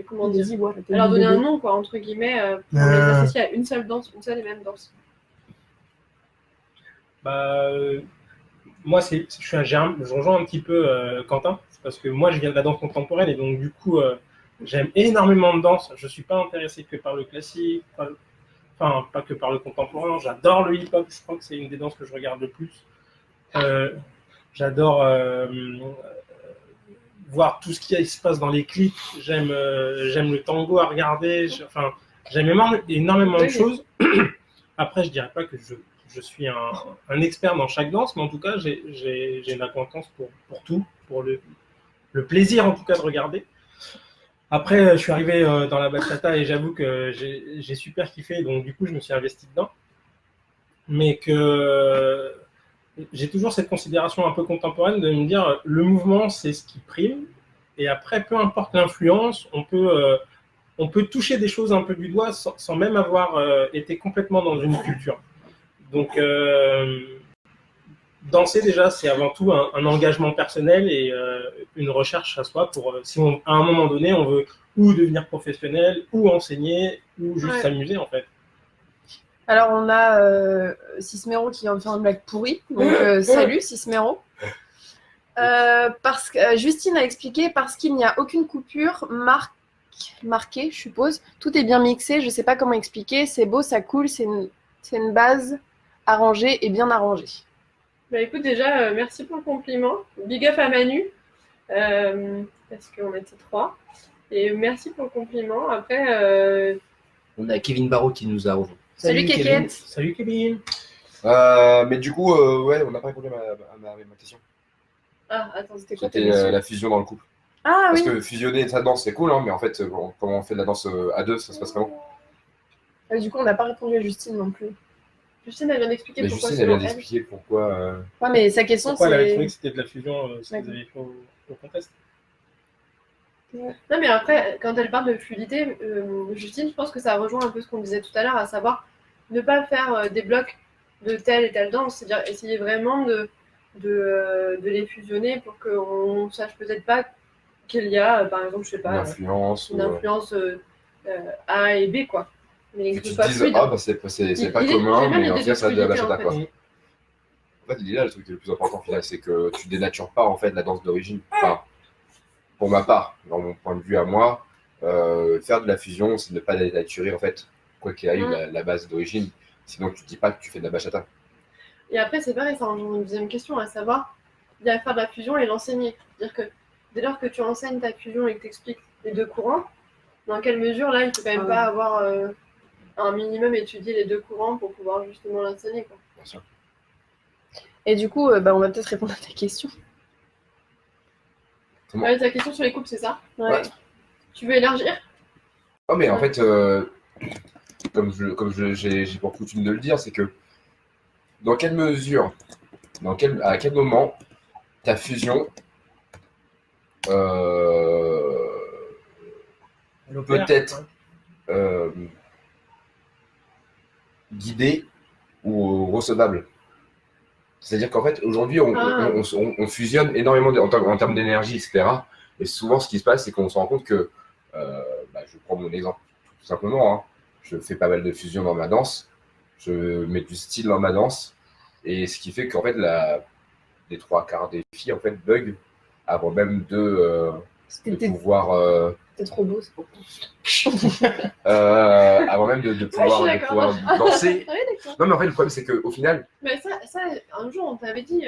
C: comment dire,
B: Vas-y, bois,
C: à leur donner un nom, quoi, entre guillemets, pour les associer à une seule danse, une seule et même danse.
D: Bah, moi, je rejoins un petit peu Quentin, c'est parce que moi, je viens de la danse contemporaine et donc, du coup, j'aime énormément de danse. Je ne suis pas intéressé que par le classique, pas que par le contemporain. J'adore le hip-hop, je crois que c'est une des danses que je regarde le plus. J'adore voir tout ce qui se passe dans les clips. J'aime le tango à regarder. J'aime énormément de choses. Après, je dirais pas que je suis un expert dans chaque danse, mais en tout cas, j'ai une acquaintance pour tout, pour le plaisir en tout cas de regarder. Après, je suis arrivé dans la bachata et j'avoue que j'ai super kiffé, donc du coup, je me suis investi dedans. Mais que j'ai toujours cette considération un peu contemporaine de me dire le mouvement, c'est ce qui prime. Et après, peu importe l'influence, on peut toucher des choses un peu du doigt sans même avoir été complètement dans une culture. Donc, danser déjà, c'est avant tout un engagement personnel et une recherche à soi pour si à un moment donné, on veut ou devenir professionnel, ou enseigner, ou juste s'amuser en fait.
B: Alors, on a Cismero qui vient de faire une blague pourrie. Donc, salut Cismero. Parce que Justine a expliqué parce qu'il n'y a aucune coupure marquée, je suppose. Tout est bien mixé. Je ne sais pas comment expliquer. C'est beau, ça coule. C'est une base arrangée et bien arrangée.
C: Bah écoute, déjà, merci pour le compliment. Big up à Manu, parce qu'on était 3. Et merci pour le compliment. Après,
E: On a Kevin Barraud qui nous a rejoint.
B: Salut
E: Kevin.
B: Kékette.
D: Salut Kevin.
A: Mais du coup, ouais, on n'a pas répondu à ma question.
C: Ah, attends, c'était quoi ta
A: C'était
C: question?
A: la fusion dans le couple.
B: Ah
A: Parce
B: oui.
A: que fusionner sa danse, c'est cool, hein, mais en fait, comment on fait de la danse à deux, ça se passe comment?
B: Du coup, on n'a pas répondu à Justine non plus.
C: Justine, elle vient d'expliquer
A: Mais
C: pourquoi
A: Justine, elle vient
C: selon elle.
A: d'expliquer pourquoi.
B: Ouais, mais sa question,
D: Pourquoi elle avait
B: c'est.
D: trouvé que c'était de la fusion, ce que vous avez fait au contest?
C: Non, mais après, quand elle parle de fluidité, Justine, je pense que ça rejoint un peu ce qu'on disait tout à l'heure, à savoir ne pas faire des blocs de telle et telle danse, c'est-à-dire essayer vraiment de les fusionner pour qu'on ne sache peut-être pas qu'il y a, par exemple, je sais
A: Une
C: pas,
A: influence.
C: une influence A et B, quoi. Mais
A: Que
C: que
A: tu
C: ce
A: te
C: soit
A: dises,
C: fluide.
A: ah bah c'est pas commun,
C: j'aime bien
A: mais en
C: l'idée
A: tout cas,
C: de
A: ça a de la
C: fluidité,
A: bachata,
C: en
A: quoi. En fait, il est là le truc le plus important au final, c'est que tu dénatures pas en fait la danse d'origine. Enfin, pour ma part, dans mon point de vue à moi, faire de la fusion, c'est ne pas dénaturer en fait, quoi qu'il arrive, la base d'origine. Sinon, tu dis pas que tu fais de la bachata.
C: Et après, c'est pareil, ça engendre une deuxième question, à savoir, il y a à faire de la fusion et l'enseigner. C'est-à-dire que dès lors que tu enseignes ta fusion et que tu expliques les deux courants, dans quelle mesure, là, il ne faut quand même pas avoir un minimum étudié les deux courants pour pouvoir justement l'enseigner, quoi.
A: Bien sûr.
B: Et du coup, on va peut-être répondre à ta question.
A: Comment
C: Ouais, ta question sur les couples, c'est ça?
B: Ouais.
C: Tu veux élargir?
A: Oh, mais en fait, j'ai pour coutume de le dire, c'est que dans quelle mesure, à quel moment ta fusion peut-être guidée ou recevable. C'est-à-dire qu'en fait, aujourd'hui, on fusionne énormément en termes d'énergie, etc. Et souvent, ce qui se passe, c'est qu'on se rend compte que, je prends mon exemple tout simplement, hein, je fais pas mal de fusion dans ma danse, je mets du style dans ma danse, et ce qui fait qu'en fait, les trois quarts des filles en fait, bug avant même de pouvoir...
B: T'es trop beau, c'est pour
A: avant même de pouvoir danser.
C: Ah oui, d'accord.
A: Non, mais en fait, le problème, c'est qu'au final...
C: Mais ça, un jour, on t'avait dit,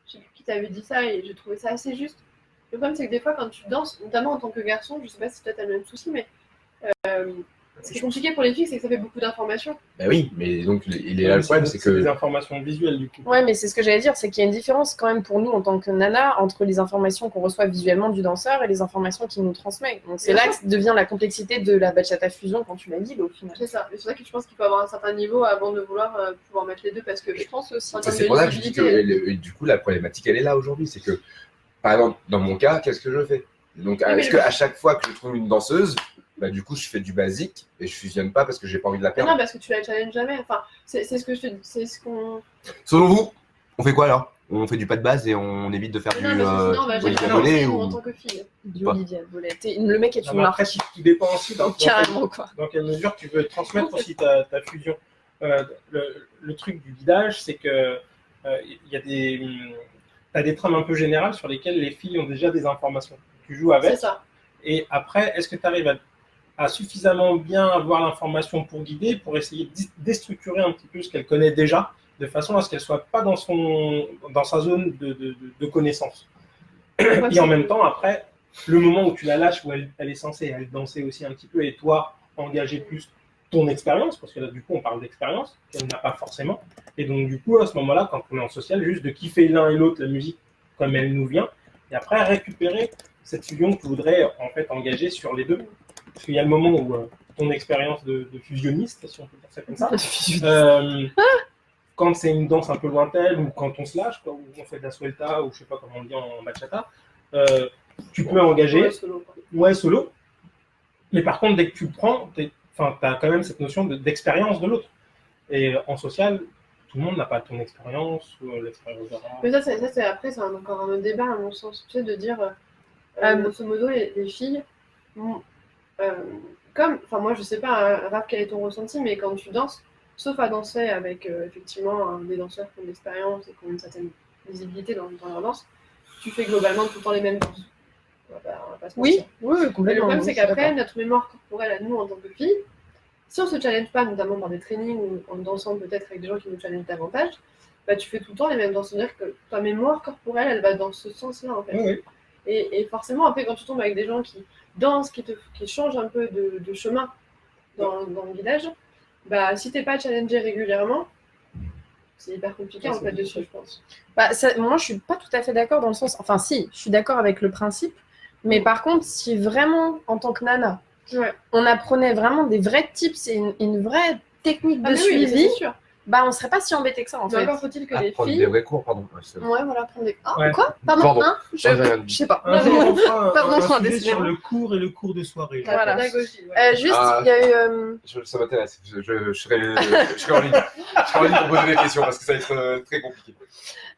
C: je sais plus qui t'avait dit ça, et j'ai trouvé ça assez juste. Le problème, c'est que des fois, quand tu danses, notamment en tant que garçon, je sais pas si toi t'as le même souci, mais ce qui est compliqué pour les filles, c'est que ça fait beaucoup d'informations.
A: Bah oui, mais donc, il est là le problème, c'est que...
D: des informations visuelles, du coup.
B: Ouais, mais c'est ce que j'allais dire, c'est qu'il y a une différence quand même pour nous en tant que nana entre les informations qu'on reçoit visuellement du danseur et les informations qu'il nous transmet. Donc c'est là que devient la complexité de la bachata fusion quand tu la guides au final.
C: C'est ça. Mais c'est vrai que je pense qu'il faut avoir un certain niveau avant de vouloir pouvoir mettre les deux, parce que je pense aussi.
A: C'est pour ça que je dis que du coup, la problématique, elle est là aujourd'hui. C'est que, par exemple, dans mon cas, qu'est-ce que je fais? Donc, est-ce qu'à chaque fois que je trouve une danseuse, bah, du coup, je fais du basique et je fusionne pas parce que j'ai pas envie de la perdre?
C: Non, parce que tu la challenges jamais. Enfin, c'est ce que je te, c'est ce qu'on.
A: Selon vous, on fait quoi alors? On fait du pas de base et on évite de faire
C: Non, parce que sinon, on va
A: Olivia
C: jamais
A: Volé
C: danser,
A: ou...
C: en tant que fille.
B: Du Olivia Volé. Le mec est une
D: Après,
B: marque.
D: tout dépend aussi
B: Carrément, quoi.
D: dans quelle mesure tu veux transmettre aussi ta fusion. Le truc du guidage, c'est que il y a t'as des trames un peu générales sur lesquelles les filles ont déjà des informations. Tu joues avec.
C: C'est ça.
D: Et après, est-ce que tu arrives à suffisamment bien avoir l'information pour guider, pour essayer de déstructurer un petit peu ce qu'elle connaît déjà, de façon à ce qu'elle ne soit pas dans sa zone de connaissance. Et en même temps, après, le moment où tu la lâches, où elle est censée danser aussi un petit peu, et toi, engager plus ton expérience, parce que là, du coup, on parle d'expérience, qu'elle n'a pas forcément. Et donc, du coup, à ce moment-là, quand on est en social, juste de kiffer l'un et l'autre la musique comme elle nous vient, et après, récupérer cette fusion que tu voudrais, en fait, engager sur les deux. Parce qu'il y a le moment où ton expérience de fusionniste, si on peut dire ça comme ça, quand c'est une danse un peu lointaine, ou quand on se lâche, quoi, ou on fait de la suelta, ou je sais pas comment on dit en bachata, tu peux engager, solo. Mais par contre, dès que tu le prends, tu as quand même cette notion d'expérience de l'autre. Et en social, tout le monde n'a pas ton expérience ou l'expérience de Rara.
C: Mais ça, c'est encore un autre débat, à mon sens. Tu sais, de dire, grosso modo, les filles, moi, je sais pas, Raph, quel est ton ressenti, mais quand tu danses, sauf à danser avec, effectivement, des danseurs qui ont de l'expérience et qui ont une certaine visibilité dans leur danse, tu fais globalement tout le temps les mêmes danses. On va pas se mentir.
B: Oui, complètement.
C: Mais le problème, c'est qu'après, notre mémoire corporelle à nous, en tant que filles, si on se challenge pas, notamment par des trainings ou en dansant peut-être avec des gens qui nous challengent davantage, bah, tu fais tout le temps les mêmes danses. C'est-à-dire que ta mémoire corporelle, elle va dans ce sens-là, en fait.
D: Oui.
C: Et forcément, après, quand tu tombes avec des gens qui dansent, qui changent un peu de chemin dans le guidage, bah, si t'es pas challengé régulièrement, c'est hyper compliqué, en fait, dessus, je pense.
B: Bah, moi, je suis pas tout à fait d'accord dans le sens... Enfin, si, je suis d'accord avec le principe, mais par contre, si vraiment, en tant que nana, on apprenait vraiment des vrais tips et une vraie technique de suivi, bah on serait pas si embêté que ça, en fait.
C: Encore faut-il que les
A: prendre
C: filles...
A: des vrais cours, pardon.
B: Ouais, voilà, prendre des... Ah,
D: Ouais.
B: quoi? Pardon, hein je sais pas.
D: Un jour, on fera
B: Pardon,
D: un sujet
B: décidément.
D: sur le cours et le cours de soirée.
C: La
B: Voilà.
C: pédagogie,
B: Juste, il y a eu...
A: Ça m'intéresse. Je serai en ligne. Je serai en ligne pour poser des questions parce que ça va être très compliqué.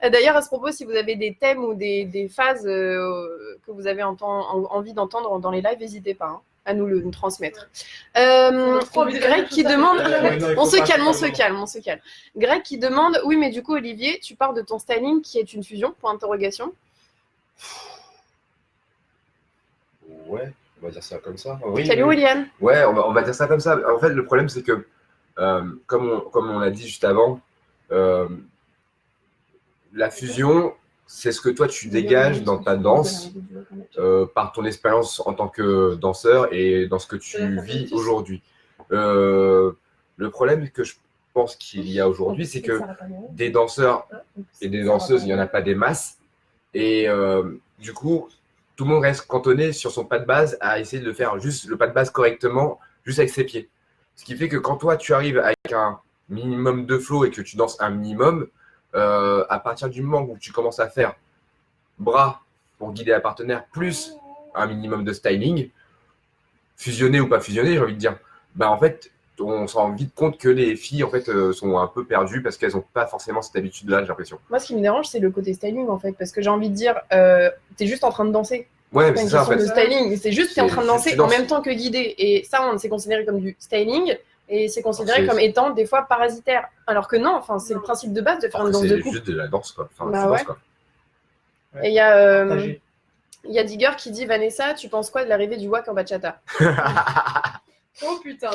B: D'ailleurs, à ce propos, si vous avez des thèmes ou des phases que vous avez envie d'entendre dans les lives, n'hésitez pas à nous transmettre. Greg qui demande... On se calme. Greg qui demande, oui, mais du coup, Olivier, tu pars de ton styling qui est une fusion, point d'interrogation.
A: Ouais, on va dire ça comme ça. Oui,
B: Salut, William.
A: Ouais, on va dire ça comme ça. En fait, le problème, c'est que, comme on l'a dit juste avant, la fusion, c'est ce que toi, tu dégages dans ta danse par ton expérience en tant que danseur et dans ce que tu vis aujourd'hui. Le problème que je pense qu'il y a aujourd'hui, c'est que des danseurs et des danseuses, il n'y en a pas des masses. Et du coup, tout le monde reste cantonné sur son pas de base à essayer de faire juste le pas de base correctement, juste avec ses pieds. Ce qui fait que quand toi, tu arrives avec un minimum de flow et que tu danses un minimum, à partir du moment où tu commences à faire bras pour guider la partenaire, plus un minimum de styling, fusionné ou pas fusionné, j'ai envie de dire, en fait, on se rend vite compte que les filles en fait, sont un peu perdues parce qu'elles n'ont pas forcément cette habitude-là, j'ai l'impression.
B: Moi, ce qui me dérange, c'est le côté styling, en fait, parce que j'ai envie de dire, t'es juste en train de danser.
A: Ouais, mais
B: C'est
A: c'est
B: une
A: ça en
B: question
A: fait.
B: de styling. C'est juste t'es en train de danser
A: tu danses.
B: en même temps que guider. Et ça, c'est considéré comme du styling. Et c'est considéré
A: C'est-
B: comme étant des fois parasitaire. Alors que non, c'est le principe de base de faire une
A: Après,
B: danse de
A: c'est
B: couple.
A: juste de la danse, quoi. Enfin,
B: Bah
A: tu danses,
B: ouais.
A: quoi.
B: Et il y a
D: Partagé.
B: Digger qui dit Vanessa, tu penses quoi de l'arrivée du wak en bachata?
C: Oh putain.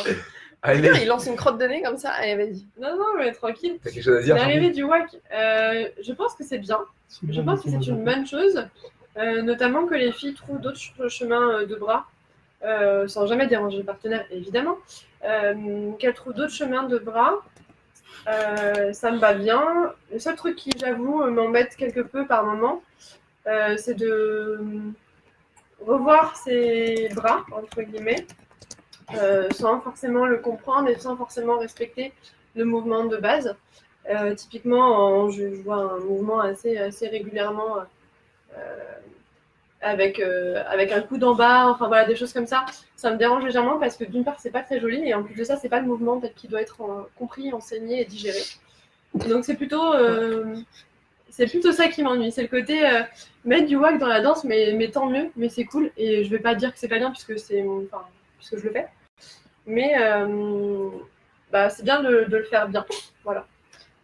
A: Allez,
B: Il lance une crotte de nez comme ça. Allez, vas-y.
C: Non, mais tranquille.
A: t'as quelque chose à dire,
C: L'arrivée
A: Jean-Pierre
C: du WAC, je pense que c'est bien. Je pense que c'est une bonne chose, notamment que les filles trouvent d'autres chemins de bras, sans jamais déranger le partenaire, évidemment. Qu'elles trouvent d'autres chemins de bras, ça me va bien. Le seul truc qui, j'avoue, m'embête quelque peu par moment, c'est de revoir ses bras, entre guillemets, sans forcément le comprendre et sans forcément respecter le mouvement de base. Typiquement, je vois un mouvement assez régulièrement avec un coup d'en bas, enfin voilà, des choses comme ça. Ça me dérange légèrement parce que d'une part, c'est pas très joli et en plus de ça, c'est pas le mouvement peut-être qui doit être compris, enseigné et digéré. Et donc c'est plutôt ça qui m'ennuie. C'est le côté mettre du wak dans la danse, mais tant mieux, mais c'est cool. Et je vais pas dire que c'est pas bien puisque puisque je le fais. Mais c'est bien de le faire bien. Voilà.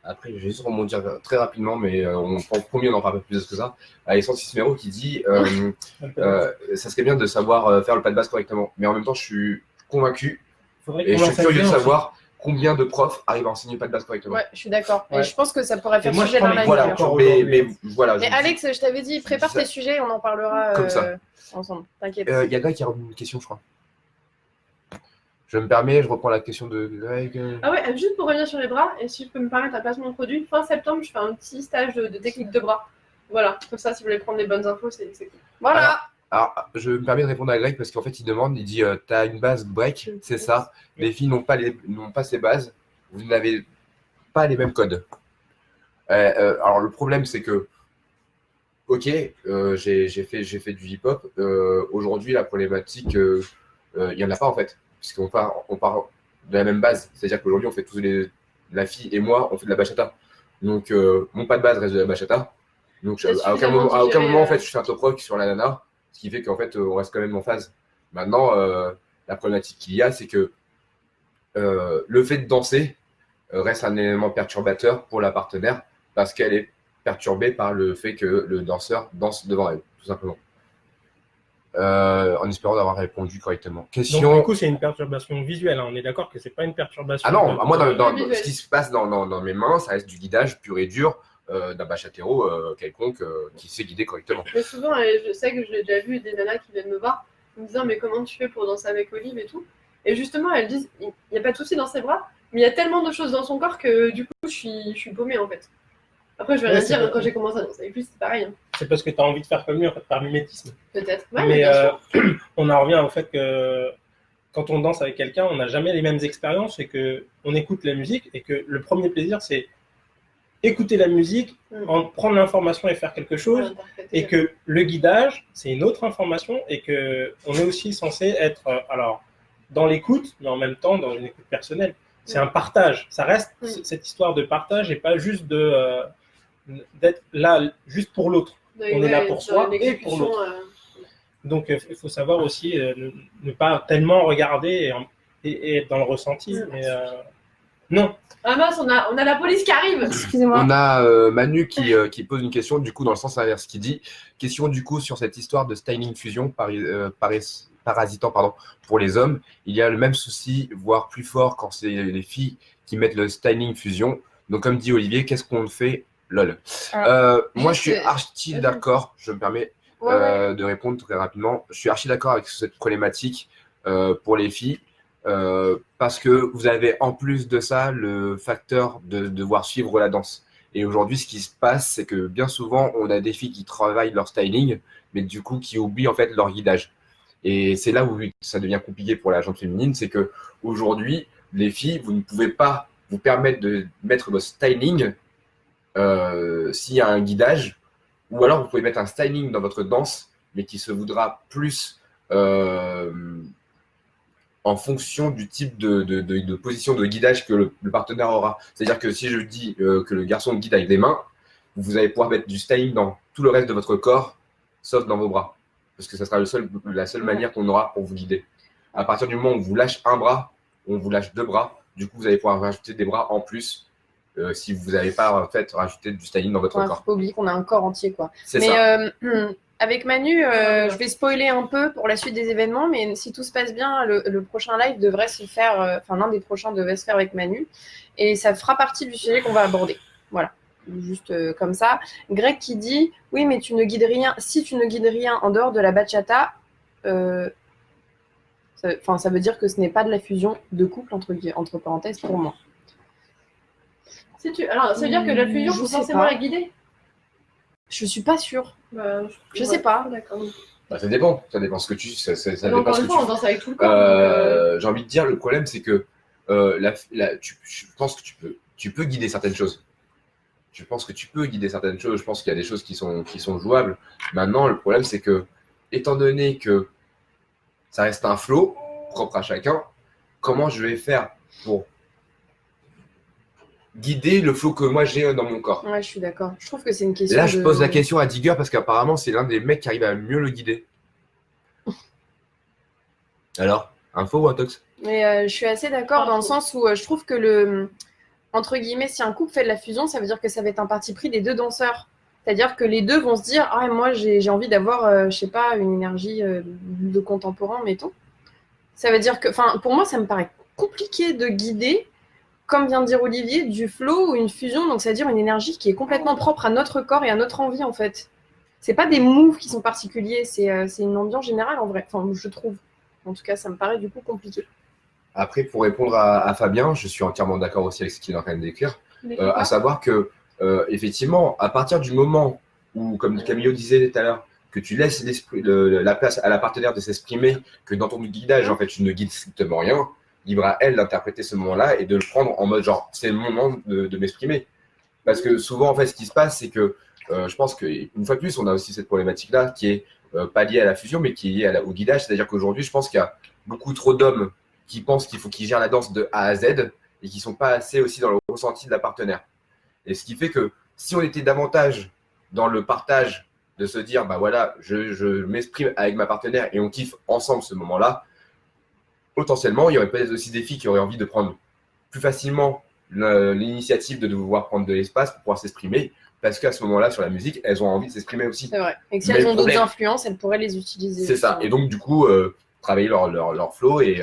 A: Après, je vais juste rebondir très rapidement, mais on promis, on en parle pas plus que ça. Alexandre Cismero qui dit ça serait bien de savoir faire le pas de base correctement. Mais en même temps, je suis convaincu
D: Faudrait
A: et
D: qu'on
A: je suis
D: l'enseigne
A: curieux de
D: bien aussi.
A: savoir combien de profs arrivent à enseigner le pas de base correctement.
B: Ouais, je suis d'accord. Et
D: Ouais.
B: je pense que ça pourrait faire
D: Et moi,
B: sujet
D: je prends
B: d'un
D: les-
B: live.
A: Voilà,
B: d'ailleurs.
D: encore
A: mais
D: aujourd'hui.
A: voilà.
B: Mais Alex, je t'avais dit, prépare
A: dis ça.
B: tes sujets, on en parlera
A: Comme ça.
B: ensemble. T'inquiète.
A: Il y a Greg qui a remis une question, je crois. Je me permets, je reprends la question de Greg.
C: Ah ouais, juste pour revenir sur les bras, et si je peux me permettre un placement de produit, fin septembre, je fais un petit stage de technique de bras. Voilà, comme ça, si vous voulez prendre les bonnes infos, c'est cool.
B: Voilà.
A: Alors, je me permets de répondre à Greg parce qu'en fait, il demande, il dit, t'as une base break, c'est ça. Les filles n'ont pas ces bases. Vous n'avez pas les mêmes codes. Alors, le problème, c'est que, ok, j'ai fait du hip-hop. Aujourd'hui, la problématique, il n'y en a pas en fait, puisqu'on part de la même base. C'est-à-dire qu'aujourd'hui, on fait tous la fille et moi, on fait de la bachata. Donc, mon pas de base reste de la bachata. Donc,
C: C'est
A: à aucun
C: suffisamment
A: moment,
C: digéré,
A: en fait, je fais un top rock sur la nana, ce qui fait qu'en fait, on reste quand même en phase. Maintenant, la problématique qu'il y a, c'est que le fait de danser reste un élément perturbateur pour la partenaire parce qu'elle est perturbée par le fait que le danseur danse devant elle, tout simplement. En espérant d'avoir répondu correctement. Question.
D: Donc, du coup, c'est une perturbation visuelle. Hein. On est d'accord que c'est pas une perturbation.
A: Ah non, moi,
C: visuel.
A: ce qui se passe dans mes mains, ça reste du guidage pur et dur d'un bachatéro quelconque qui sait guider correctement.
C: Mais souvent, je sais que je l'ai déjà vu, des nanas qui viennent me voir, en me disant mais comment tu fais pour danser avec Olive et tout. Et justement, elles disent il n'y a pas de souci dans ses bras, mais il y a tellement de choses dans son corps que du coup, je suis paumée en fait. Après, je vais
D: Ouais,
C: rien
D: c'est
C: dire,
D: vrai.
C: quand j'ai commencé à danser avec lui, c'est pareil, hein.
D: C'est parce que tu as envie de faire comme lui, en fait, par mimétisme.
C: Peut-être. Ouais,
D: Mais
C: bien sûr.
D: on en revient au fait que quand on danse avec quelqu'un, on n'a jamais les mêmes expériences et qu'on écoute la musique et que le premier plaisir, c'est écouter la musique, en prendre l'information et faire quelque chose.
C: Interpréter.
D: Et que le guidage, c'est une autre information et qu'on est aussi censé être alors, dans l'écoute, mais en même temps dans une écoute personnelle. C'est un partage. Ça reste cette histoire de partage et pas juste d'être là juste pour l'autre. On est là pour soi et pour l'autre. Donc, il faut savoir aussi ne pas tellement regarder et être dans le ressenti. Mais non.
C: Ah mince, on a la police qui arrive.
B: Excusez-moi.
A: On a Manu qui pose une question, du coup, dans le sens inverse, qui dit question du coup sur cette histoire de styling fusion parasitant pour les hommes. Il y a le même souci, voire plus fort, quand c'est les filles qui mettent le styling fusion. Donc, comme dit Olivier, qu'est-ce qu'on fait? Lol. Moi, je suis archi d'accord, je me permets de répondre très rapidement. Je suis archi d'accord avec cette problématique pour les filles. Parce que vous avez en plus de ça le facteur de devoir suivre la danse. Et aujourd'hui, ce qui se passe, c'est que bien souvent, on a des filles qui travaillent leur styling, mais du coup, qui oublient en fait leur guidage. Et c'est là où ça devient compliqué pour la gente féminine, c'est que aujourd'hui, les filles, vous ne pouvez pas vous permettre de mettre votre styling s'il y a un guidage, ou alors vous pouvez mettre un styling dans votre danse, mais qui se voudra plus en fonction du type de position de guidage que le partenaire aura. C'est-à-dire que si je dis que le garçon guide avec les mains, vous allez pouvoir mettre du styling dans tout le reste de votre corps, sauf dans vos bras. Parce que ça sera la seule manière qu'on aura pour vous guider. À partir du moment où on vous lâche un bras, on vous lâche 2 bras, du coup, vous allez pouvoir rajouter des bras en plus si vous n'avez pas en fait rajouté du styling dans votre
B: Ouais,
A: corps.
B: faut pas oublier qu'on a un corps entier, quoi.
A: C'est
B: Mais
A: ça.
B: avec Manu, je vais spoiler un peu pour la suite des événements, mais si tout se passe bien, le prochain live devrait se faire, enfin l'un des prochains devait se faire avec Manu, et ça fera partie du sujet qu'on va aborder. Voilà, juste comme ça. Greg qui dit, oui, mais tu ne guides rien. Si tu ne guides rien en dehors de la bachata, ça veut dire que ce n'est pas de la fusion de couple entre parenthèses pour moi.
C: Alors, ça veut dire que la fusion,
B: Je
C: faut
B: sais
C: forcément
B: pas.
C: la guider?
B: Je suis pas sûre. Je sais pas.
C: D'accord.
A: Bah, ça dépend ce que tu. Ça
C: Mais
A: dépend
C: encore
A: ce
C: une
A: que
C: fois,
A: tu
C: on danse avec tout le corps.
A: J'ai envie de dire, le problème, c'est que je pense que tu peux guider certaines choses. Je pense que tu peux guider certaines choses. Je pense qu'il y a des choses qui sont jouables. Maintenant, le problème, c'est que, étant donné que ça reste un flow propre à chacun, comment je vais faire pour guider le flow que moi j'ai dans mon corps?
B: Ouais, je suis d'accord. Je trouve que c'est une question.
A: Là, je pose la question à Digger parce qu'apparemment, c'est l'un des mecs qui arrive à mieux le guider. Alors, info ou intox?
B: Mais je suis assez d'accord dans le sens où je trouve que entre guillemets, si un couple fait de la fusion, ça veut dire que ça va être un parti pris des 2 danseurs. C'est-à-dire que les 2 vont se dire, ah, moi, j'ai envie d'avoir, je sais pas, une énergie de contemporain, mettons. Ça veut dire que, enfin, pour moi, ça me paraît compliqué de guider, comme vient de dire Olivier, du flow ou une fusion. Donc, c'est-à-dire une énergie qui est complètement propre à notre corps et à notre envie, en fait. C'est pas des moves qui sont particuliers, c'est une ambiance générale, en vrai. Enfin, je trouve. En tout cas, ça me paraît du coup compliqué.
A: Après, pour répondre à Fabien, je suis entièrement d'accord aussi avec ce qu'il est en train de décrire, à savoir que, effectivement, à partir du moment où, comme Camillo disait tout à l'heure, que tu laisses la place à la partenaire de s'exprimer, que dans ton guidage, en fait, tu ne guides strictement rien, libre à elle d'interpréter ce moment-là et de le prendre en mode genre, c'est le moment de m'exprimer. Parce que souvent, en fait, ce qui se passe, c'est que je pense qu'une fois de plus, on a aussi cette problématique-là qui est pas liée à la fusion, mais qui est liée au guidage. C'est-à-dire qu'aujourd'hui, je pense qu'il y a beaucoup trop d'hommes qui pensent qu'il faut qu'ils gèrent la danse de A à Z et qui ne sont pas assez aussi dans le ressenti de la partenaire. Et ce qui fait que si on était davantage dans le partage de se dire, bah voilà, je m'exprime avec ma partenaire et on kiffe ensemble ce moment-là, potentiellement, il y aurait peut-être aussi des filles qui auraient envie de prendre plus facilement l'initiative de devoir prendre de l'espace pour pouvoir s'exprimer, parce qu'à ce moment-là, sur la musique, elles ont envie de s'exprimer aussi.
B: C'est vrai. Et que si
A: Mais
B: elles
A: le
B: ont d'autres
A: problème-
B: influences, elles pourraient les utiliser.
A: C'est ça.
B: aussi.
A: Et donc, du coup, travailler leur flow et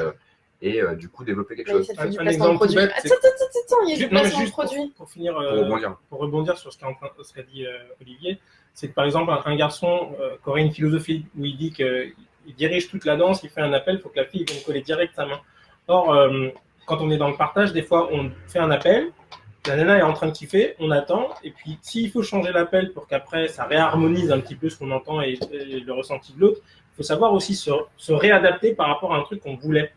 A: du coup, développer quelque
B: Mais
A: chose.
B: ça te fait du
D: Un
B: placement de
D: exemple tout
B: produit.
D: bête, c'est-
B: Attends, il y a du
D: Non, mais
B: placement de
D: juste
B: produit.
D: pour finir,
A: Pour rebondir.
D: pour rebondir sur ce qu'a dit Olivier, c'est que par exemple, un garçon qui aurait une philosophie où il dit qu'il dirige toute la danse, il fait un appel, il faut que la fille vienne coller direct sa main. Or, quand on est dans le partage, des fois, on fait un appel, la nana est en train de kiffer, on attend, et puis s'il faut changer l'appel pour qu'après ça réharmonise un petit peu ce qu'on entend et le ressenti de l'autre, il faut savoir aussi se réadapter par rapport à un truc qu'on voulait.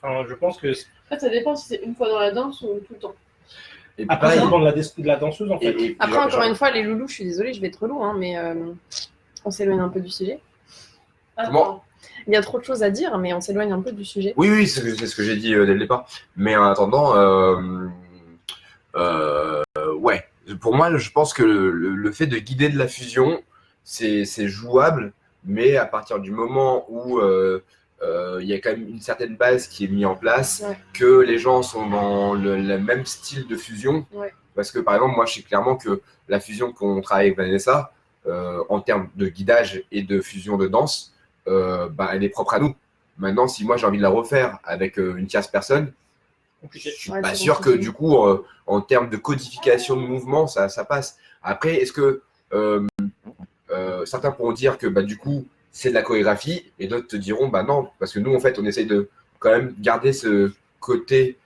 D: Enfin, je pense que
C: En fait, ça dépend si c'est une fois dans la danse ou tout le temps.
A: Et puis,
D: après, ça
A: pareil,
D: dépend de la danseuse en fait.
A: et
B: Après,
A: genre-
B: encore une fois, les loulous, je suis désolée, je vais être relou, hein, mais on s'éloigne un peu du sujet.
A: Comment
B: Il y a trop de choses à dire, mais on s'éloigne un peu du sujet.
A: Oui, c'est ce que j'ai dit dès le départ. Mais en attendant, ouais, pour moi, je pense que le fait de guider de la fusion, c'est jouable, mais à partir du moment où il y a quand même une certaine base qui est mise en place,
B: Ouais.
A: que les gens sont dans le même style de fusion.
B: Ouais.
A: Parce que par exemple, moi, je sais clairement que la fusion qu'on travaille avec Vanessa, en termes de guidage et de fusion de danse, elle est propre à nous. Maintenant, si moi j'ai envie de la refaire avec une tierce personne, je suis
B: Ouais,
A: pas
B: c'est
A: sûr que
B: compliqué.
A: du coup, en termes de codification de mouvement, ça passe. Après, est-ce que certains pourront dire que du coup, c'est de la chorégraphie et d'autres te diront non, parce que nous, en fait, on essaye de quand même garder ce côté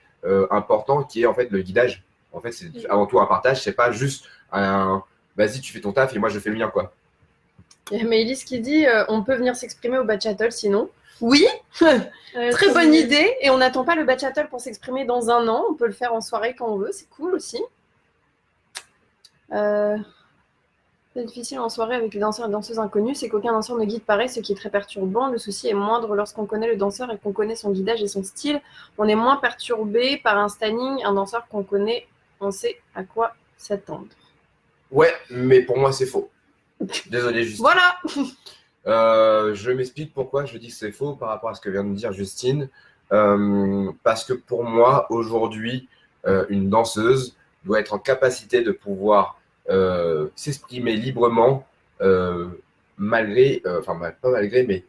A: important qui est en fait le guidage. En fait, c'est avant tout un partage, c'est pas juste un vas-y, tu fais ton taf et moi je fais le mien, quoi.
B: Il y a Maëlys qui dit on peut venir s'exprimer au bachattle sinon. Oui,
C: Ouais,
B: très
C: c'est
B: bonne
C: bien.
B: idée. Et on n'attend pas le bachattle pour s'exprimer dans un an. On peut le faire en soirée quand on veut. C'est cool aussi. C'est difficile en soirée avec les danseurs et danseuses inconnus. C'est qu'aucun danseur ne guide pareil, ce qui est très perturbant. Le souci est moindre lorsqu'on connaît le danseur et qu'on connaît son guidage et son style. On est moins perturbé par un styling. Un danseur qu'on connaît, on sait à quoi s'attendre.
A: Ouais, mais pour moi, c'est faux. Désolé, Justine.
B: Voilà.
A: Je m'explique pourquoi je dis que c'est faux par rapport à ce que vient de dire Justine. Parce que pour moi, aujourd'hui, une danseuse doit être en capacité de pouvoir s'exprimer librement, malgré, pas malgré, mais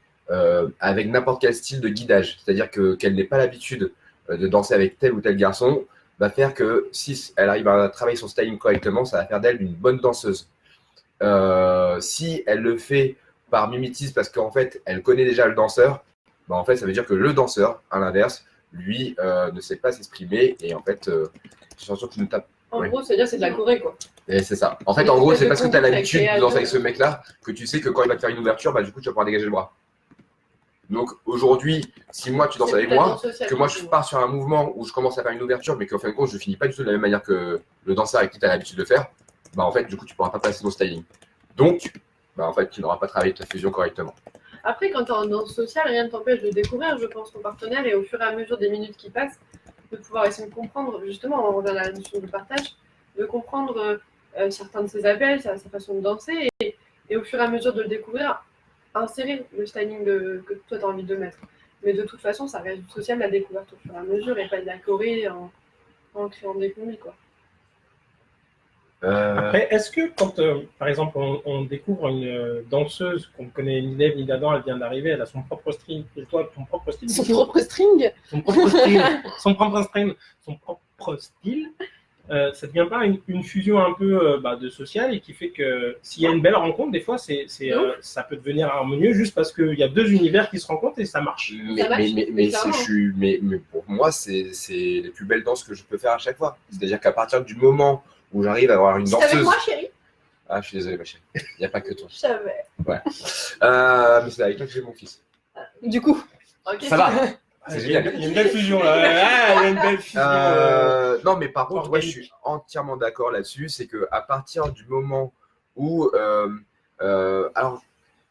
A: avec n'importe quel style de guidage. C'est-à-dire qu'elle n'ait pas l'habitude de danser avec tel ou tel garçon, va faire que si elle arrive à travailler son styling correctement, ça va faire d'elle une bonne danseuse. Si elle le fait par mimétisme parce qu'en fait elle connaît déjà le danseur, bah en fait ça veut dire que le danseur, à l'inverse, lui ne sait pas s'exprimer et en fait j'ai l'impression qu'il nous tape.
C: En
A: Ouais.
C: gros, c'est-à-dire c'est de la Corée, quoi.
A: Et c'est ça. En fait,
C: Une
A: en gros,
C: espèce
A: c'est
C: de
A: parce que tu as
C: conduite
A: l'habitude
C: avec
A: de danser
C: les
A: avec ce mec-là que tu sais que quand il va te faire une ouverture, bah du coup tu vas pouvoir dégager le bras. Donc aujourd'hui, si moi tu danses
C: C'est
A: avec
C: plus la
A: moi,
C: danse sociale,
A: que moi je
C: pour
A: pars sur un mouvement où je commence à faire une ouverture, mais qu'en fin de compte je finis pas du tout de la même manière que le danseur avec qui tu as l'habitude de faire, bah en fait du coup tu pourras pas passer ton styling. Donc, bah en fait tu n'auras pas travaillé ta fusion correctement.
C: Après, quand tu es en danse sociale, rien ne t'empêche de découvrir, je pense, ton partenaire et au fur et à mesure des minutes qui passent, de pouvoir essayer de comprendre, justement, on revient à la notion de partage, de comprendre certains de ses appels, sa façon de danser et au fur et à mesure de le découvrir, insérer le styling que toi tu as envie de mettre. Mais de toute façon, ça reste du social, la découverte au fur et à mesure et pas de la Corée en créant des combis, quoi.
D: Après, est-ce que quand, par exemple, on découvre une danseuse qu'on ne connaît ni d'Ève ni d'Adam, elle vient d'arriver, elle a son propre style, et toi, ton propre style,
B: Son propre string.
D: son propre style, son propre style, ça ne devient pas une fusion un peu de social et qui fait que s'il y a une belle rencontre, des fois, ça peut devenir harmonieux juste parce qu'il y a deux univers qui se rencontrent et ça marche.
A: Mais pour moi, c'est les plus belles danses que je peux faire à chaque fois. C'est-à-dire qu'à partir du moment où j'arrive à avoir une
C: C'est avec
A: danseuse.
C: moi, chérie.
A: Ah, je suis désolé, ma chérie. Il n'y a pas que toi.
C: Je savais.
A: Mais c'est avec toi que j'ai mon fils.
B: Du coup.
C: Ok.
A: Ça va.
D: Ah,
A: C'est
D: il y a
A: génial.
D: une belle fusion là. Ah, il y a une belle fusion.
A: Non, mais par contre, ouais, je
D: organique.
A: suis entièrement d'accord là-dessus. C'est qu'à partir du moment où. Alors,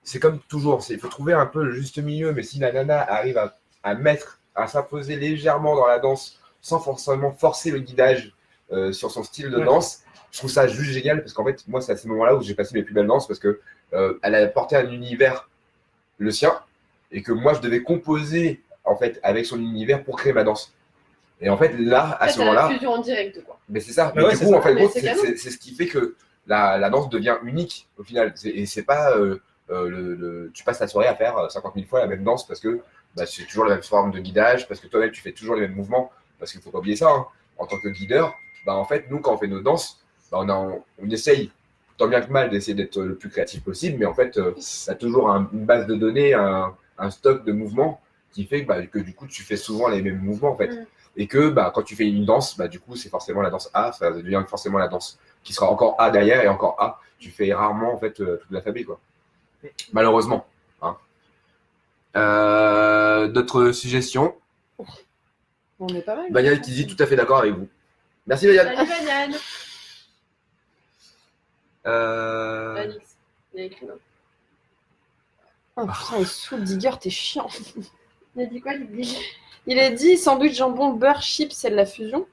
A: c'est comme toujours, il faut trouver un peu le juste milieu. Mais si la nana arrive à s'imposer légèrement dans la danse sans forcément forcer le guidage sur son style de
D: Ouais.
A: danse, je trouve ça juste génial parce qu'en fait, moi, c'est à ces moments-là où j'ai passé mes plus belles danses parce que elle a porté un univers, le sien, et que moi, je devais composer en fait avec son univers pour créer ma danse. Et en fait, là, à ce
C: C'est la
A: moment-là,
C: fusion en direct, quoi.
A: mais c'est ça.
D: Mais
A: Mais
D: ouais,
A: du
D: c'est
A: coup,
D: ça.
A: en fait,
C: Mais c'est canon.
A: c'est ce qui fait que la danse devient unique au final. Et c'est pas tu passes la soirée à faire 50 000 fois la même danse parce que c'est toujours la même forme de guidage, parce que toi-même tu fais toujours les mêmes mouvements. Parce qu'il faut pas oublier ça, hein. En tant que guideur, en fait, nous, quand on fait nos danses, on essaye tant bien que mal d'essayer d'être le plus créatif possible, mais en fait, tu as toujours une base de données, un stock de mouvements qui fait que du coup, tu fais souvent les mêmes mouvements en fait.
C: Mm.
A: Et que quand tu fais une danse, du coup, c'est forcément la danse A, ça devient forcément la danse qui sera encore A derrière et encore A. Tu fais rarement en fait toute l'alphabet, quoi. Malheureusement. Hein. D'autres suggestions?
B: On est pas mal.
A: Bagnane qui dit tout à fait d'accord avec vous. Merci Bagnane.
C: Salut, Bagnane.
A: Euh...
C: Alix. Il a écrit non.
B: Oh putain, il saoule Digger, t'es chiant.
C: Il a dit quoi, Digger?
B: Il a dit sandwich jambon, beurre, chips, c'est de la fusion.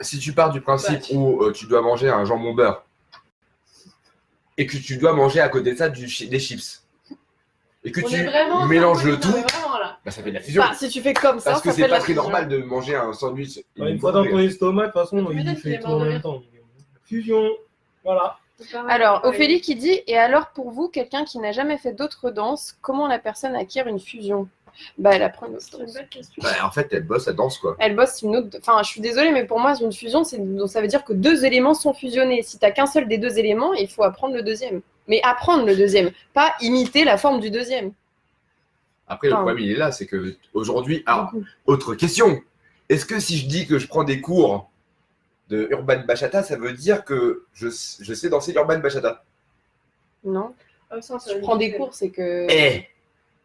A: Si tu pars du principe où tu dois manger un jambon beurre et que tu dois manger à côté de ça des chips et que
C: On
A: tu
C: est vraiment
A: mélanges le
C: non,
A: tout,
C: mais vraiment, là.
A: ça fait de la fusion.
B: Si tu fais comme ça,
A: Parce que
B: ça fait
A: c'est
B: de la
A: pas très
B: fusion.
A: normal de manger un sandwich.
D: Une fois dans ton estomac, de toute façon,
C: Tu
D: il
C: m'étonnes
D: fait
C: qu'il est
D: tout
C: mort
D: en
C: de
D: même
C: rire.
D: temps. Fusion, voilà.
C: C'est pareil,
B: Alors,
C: c'est pareil.
B: Ophélie qui dit et alors pour vous, quelqu'un qui n'a jamais fait d'autres danses, comment la personne acquiert une fusion? Elle apprend une autre
C: C'est une
B: danse.
C: bonne question.
A: En fait, elle bosse, elle danse quoi.
B: Elle bosse une autre. Enfin, je suis désolée, mais pour moi, une fusion, ça veut dire que deux éléments sont fusionnés. Si t'as qu'un seul des deux éléments, il faut apprendre le deuxième. Mais apprendre le deuxième, pas imiter la forme du deuxième.
A: Après, le problème il est là, c'est que aujourd'hui, alors, autre question. Est-ce que si je dis que je prends des cours de Urban Bachata, ça veut dire que je sais danser l'Urban Bachata.
B: Non.
C: Ah, ça
B: Je prends des cours, c'est que.
A: Eh,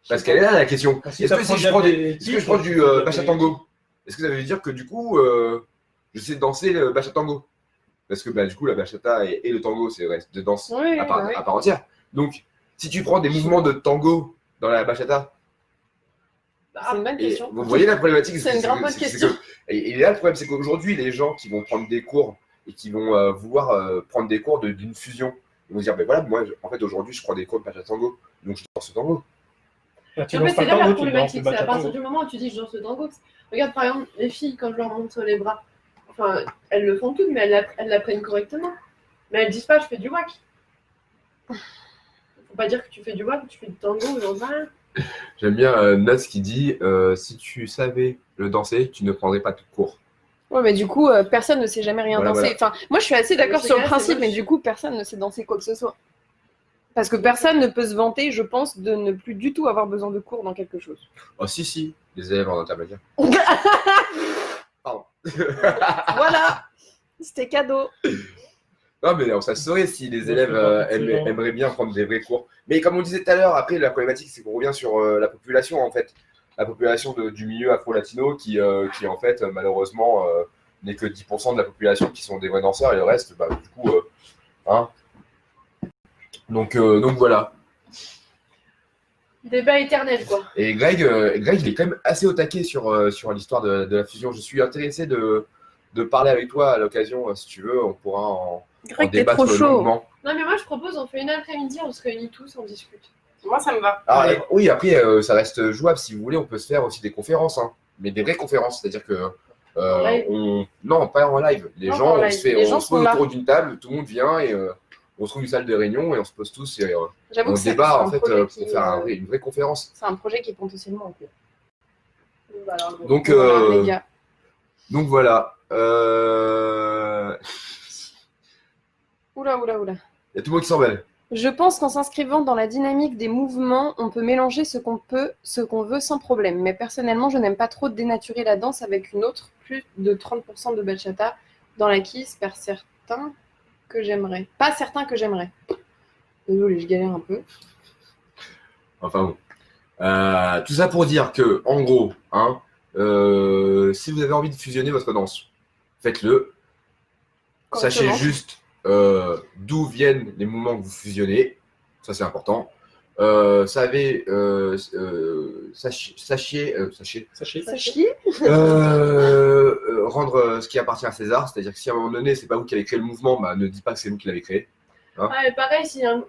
A: parce qu'elle est là la question.
D: Si
A: Est-ce que si je prends du
D: titres,
A: Bachata Tango, est-ce que ça veut dire que du coup, je sais danser le Bachata Tango? Parce que du coup, la Bachata et le tango, c'est de danse
B: Oui,
A: à part
B: oui.
A: entière. Donc, si tu prends des mouvements de tango dans la Bachata,
B: C'est une bonne
A: et
B: question.
A: vous voyez la problématique.
B: C'est une grande bonne question.
A: Et là, le problème, c'est qu'aujourd'hui, les gens qui vont prendre des cours et qui vont vouloir prendre des cours d'une fusion, ils vont se dire, ben voilà, moi, en fait, aujourd'hui, je prends des cours de Bachata Tango, donc je danse le tango.
D: Tu
C: En
D: danses
C: fait,
D: pas
C: c'est là la
D: tango, tu danses
C: problématique.
D: le
C: C'est à
D: bachata
C: partir
D: tango.
C: du moment où tu dis je danse le tango. Regarde, par exemple, les filles, quand je leur montre les bras, enfin, elles le font toutes, mais elles l'apprennent correctement. Mais elles disent pas je fais du wack. Faut pas dire que tu fais du wack, tu fais du tango, j'en sais rien.
A: J'aime bien Nuts qui dit, si tu savais le danser, tu ne prendrais pas de cours.
B: Ouais, mais du coup, personne ne sait jamais rien
A: Voilà,
B: danser. Enfin, moi, je suis assez d'accord
C: Mais
B: sur
C: c'est
B: le
C: clair,
B: principe,
C: c'est
B: mais
C: moche.
B: du coup, personne ne sait danser quoi que ce soit. Parce que personne ne peut se vanter, je pense, de ne plus du tout avoir besoin de cours dans quelque chose.
A: Oh, si, les élèves en intermédiaire. Pardon.
B: Voilà, c'était cadeau.
A: Non, mais ça se saurait si les
D: Moi,
A: élèves
D: je fais partie de ces gens.
A: aimeraient bien prendre des vrais cours. Mais comme on disait tout à l'heure, après, la problématique, c'est qu'on revient sur la population, en fait. La population du milieu afro-latino qui en fait, malheureusement, n'est que 10% de la population qui sont des vrais danseurs et le reste, du coup, hein. Donc voilà.
C: Débat éternel, quoi.
A: Et Greg, il est quand même assez au taquet sur l'histoire de la fusion. Je suis intéressé de parler avec toi à l'occasion, si tu veux, on pourra en
B: Greg, t'es
A: débattre
B: trop chaud.
A: longuement.
C: Non, mais moi, je propose, on fait une après-midi, on se réunit tous, on discute.
B: Moi, ça me va.
A: Alors,
D: Ouais.
A: oui, après, ça reste jouable. Si vous voulez, on peut se faire aussi des conférences, hein, mais des vraies conférences. C'est-à-dire que
C: En live.
A: non, pas en live. Les
B: Non,
A: gens,
B: pas en
A: on
B: live.
A: se fait,
B: Les
A: on
B: gens
A: se
B: sont
A: pose
B: là.
A: autour d'une table, tout le monde vient et on se trouve une salle de réunion et on se pose tous et
B: J'avoue
A: on
B: que c'est
A: débat
B: un
A: en fait
B: projet
A: pour faire une vraie conférence.
B: c'est un projet qui est potentiellement en cours.
C: Bah, alors, bon.
A: Donc,
B: Voilà, les gars.
A: donc voilà.
B: Oula.
A: Il y a tout le monde qui s'emballe.
B: Je pense qu'en s'inscrivant dans la dynamique des mouvements, on peut mélanger ce qu'on veut sans problème. Mais personnellement, je n'aime pas trop dénaturer la danse avec une autre, plus de 30% de bachata dans la kiss, pas certain que j'aimerais. Désolée, je galère un peu.
A: Enfin bon. Tout ça pour dire que, en gros, hein, si vous avez envie de fusionner votre danse, faites-le. Sachez
B: Correctement.
A: juste d'où viennent les mouvements que vous fusionnez. Ça, c'est important. Sachez
B: Sachez.
A: rendre ce qui appartient à César. C'est-à-dire que si à un moment donné, c'est pas vous qui avez créé le mouvement, ne dites pas que c'est vous qui l'avez créé.
C: Ouais, pareil, si un...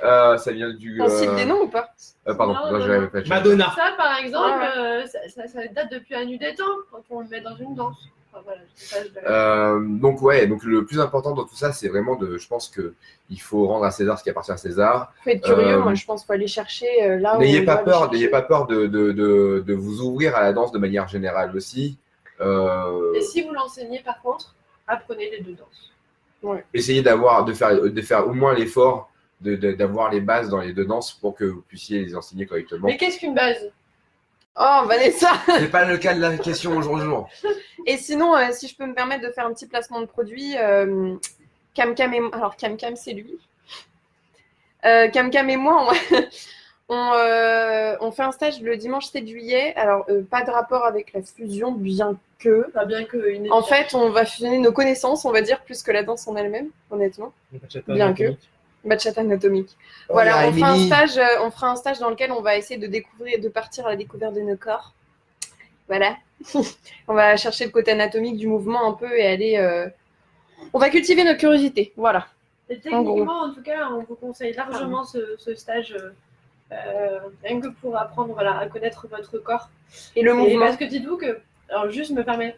A: Ça vient du.
B: On cite des noms ou pas?
A: Pardon,
C: Non,
A: non,
C: non,
A: je
C: non.
A: répète.
D: Madonna.
C: Ça, par exemple,
B: Ouais.
C: Ça date depuis la nuit des temps, quand on le met dans une danse. Enfin, voilà, je sais pas,
A: Donc le plus important dans tout ça, c'est vraiment je pense que il faut rendre à César ce qui appartient à César.
B: Faut être curieux,
A: Euh,
B: moi je pense qu'il faut aller chercher là où
A: N'ayez
B: on
A: pas
B: doit
A: peur,
B: aller
A: n'ayez
B: chercher.
A: pas peur de vous ouvrir à la danse de manière générale aussi.
C: Et si vous l'enseignez, par contre, apprenez les deux danses.
A: Essayez de faire au moins l'effort d'avoir les bases dans les deux danses pour que vous puissiez les enseigner correctement.
C: Mais qu'est-ce qu'une base?
B: Oh, Vanessa!
A: C'est pas le cas de la question au jour le jour.
B: Et sinon, si je peux me permettre de faire un petit placement de produit, Cam et moi, alors Cam c'est lui. Cam et moi, on fait un stage le dimanche 7 juillet. Alors, pas de rapport avec la fusion, bien que.
C: Pas bien qu'une
B: En fait, on va fusionner nos connaissances, on va dire, plus que la danse en elle-même, honnêtement. Bien que. Bachata anatomique. Voilà,
A: il y a Émilie.
B: on fera un stage dans lequel on va essayer de partir à la découverte de nos corps. Voilà. On va chercher le côté anatomique du mouvement un peu et aller. On va cultiver notre curiosité. Voilà.
C: Et techniquement, en tout cas, on vous conseille largement ce stage, rien que pour apprendre à connaître votre corps.
B: Et le
C: Et
B: mouvement.
C: parce que dites-vous que, alors juste me permet,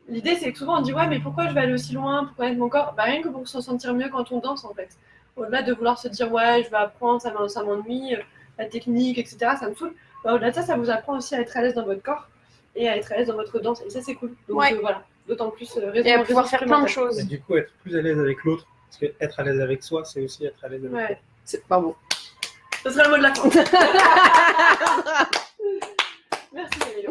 C: l'idée c'est que souvent on dit ouais mais pourquoi je vais aller aussi loin pour connaître mon corps? Bah rien que pour se sentir mieux quand on danse en fait. Au-delà de vouloir se dire ouais je vais apprendre, ça m'ennuie, la technique, etc. ça me saoule. Bah, au-delà de ça, ça vous apprend aussi à être à l'aise dans votre corps et à être à l'aise dans votre danse. Et ça c'est cool. Donc
B: Ouais.
C: voilà, d'autant plus
B: Et à pouvoir faire plein de choses.
D: Et du coup, être plus à l'aise avec l'autre. Parce que être à l'aise avec soi, c'est aussi être à l'aise avec
C: Ouais.
B: C'est pas bon.
C: Ce sera le mot de la fin. Merci Emilio.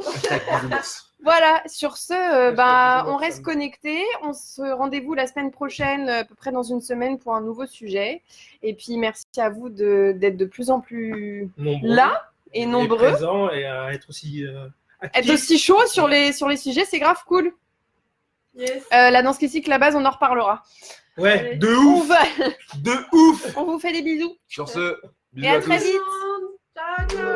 B: Voilà, sur ce,
D: J'espère que
B: on
D: vous
B: reste
D: avez
B: connectés. On se rendez-vous la semaine prochaine, à peu près dans une semaine, pour un nouveau sujet. Et puis, merci à vous d'être de plus en plus
D: nombreux
B: là et nombreux.
D: présents et à être aussi
B: Être
D: actifs.
B: aussi chaud sur les sujets, c'est grave cool.
C: Yes.
B: La danse classique, la base, on en reparlera.
D: Ouais, de
B: On,
D: ouf,
B: va...
D: de ouf.
B: on vous fait des bisous.
A: Sur ce, bisous
B: Et à
A: à
B: très
A: tous.
B: vite.
C: Ciao, ciao.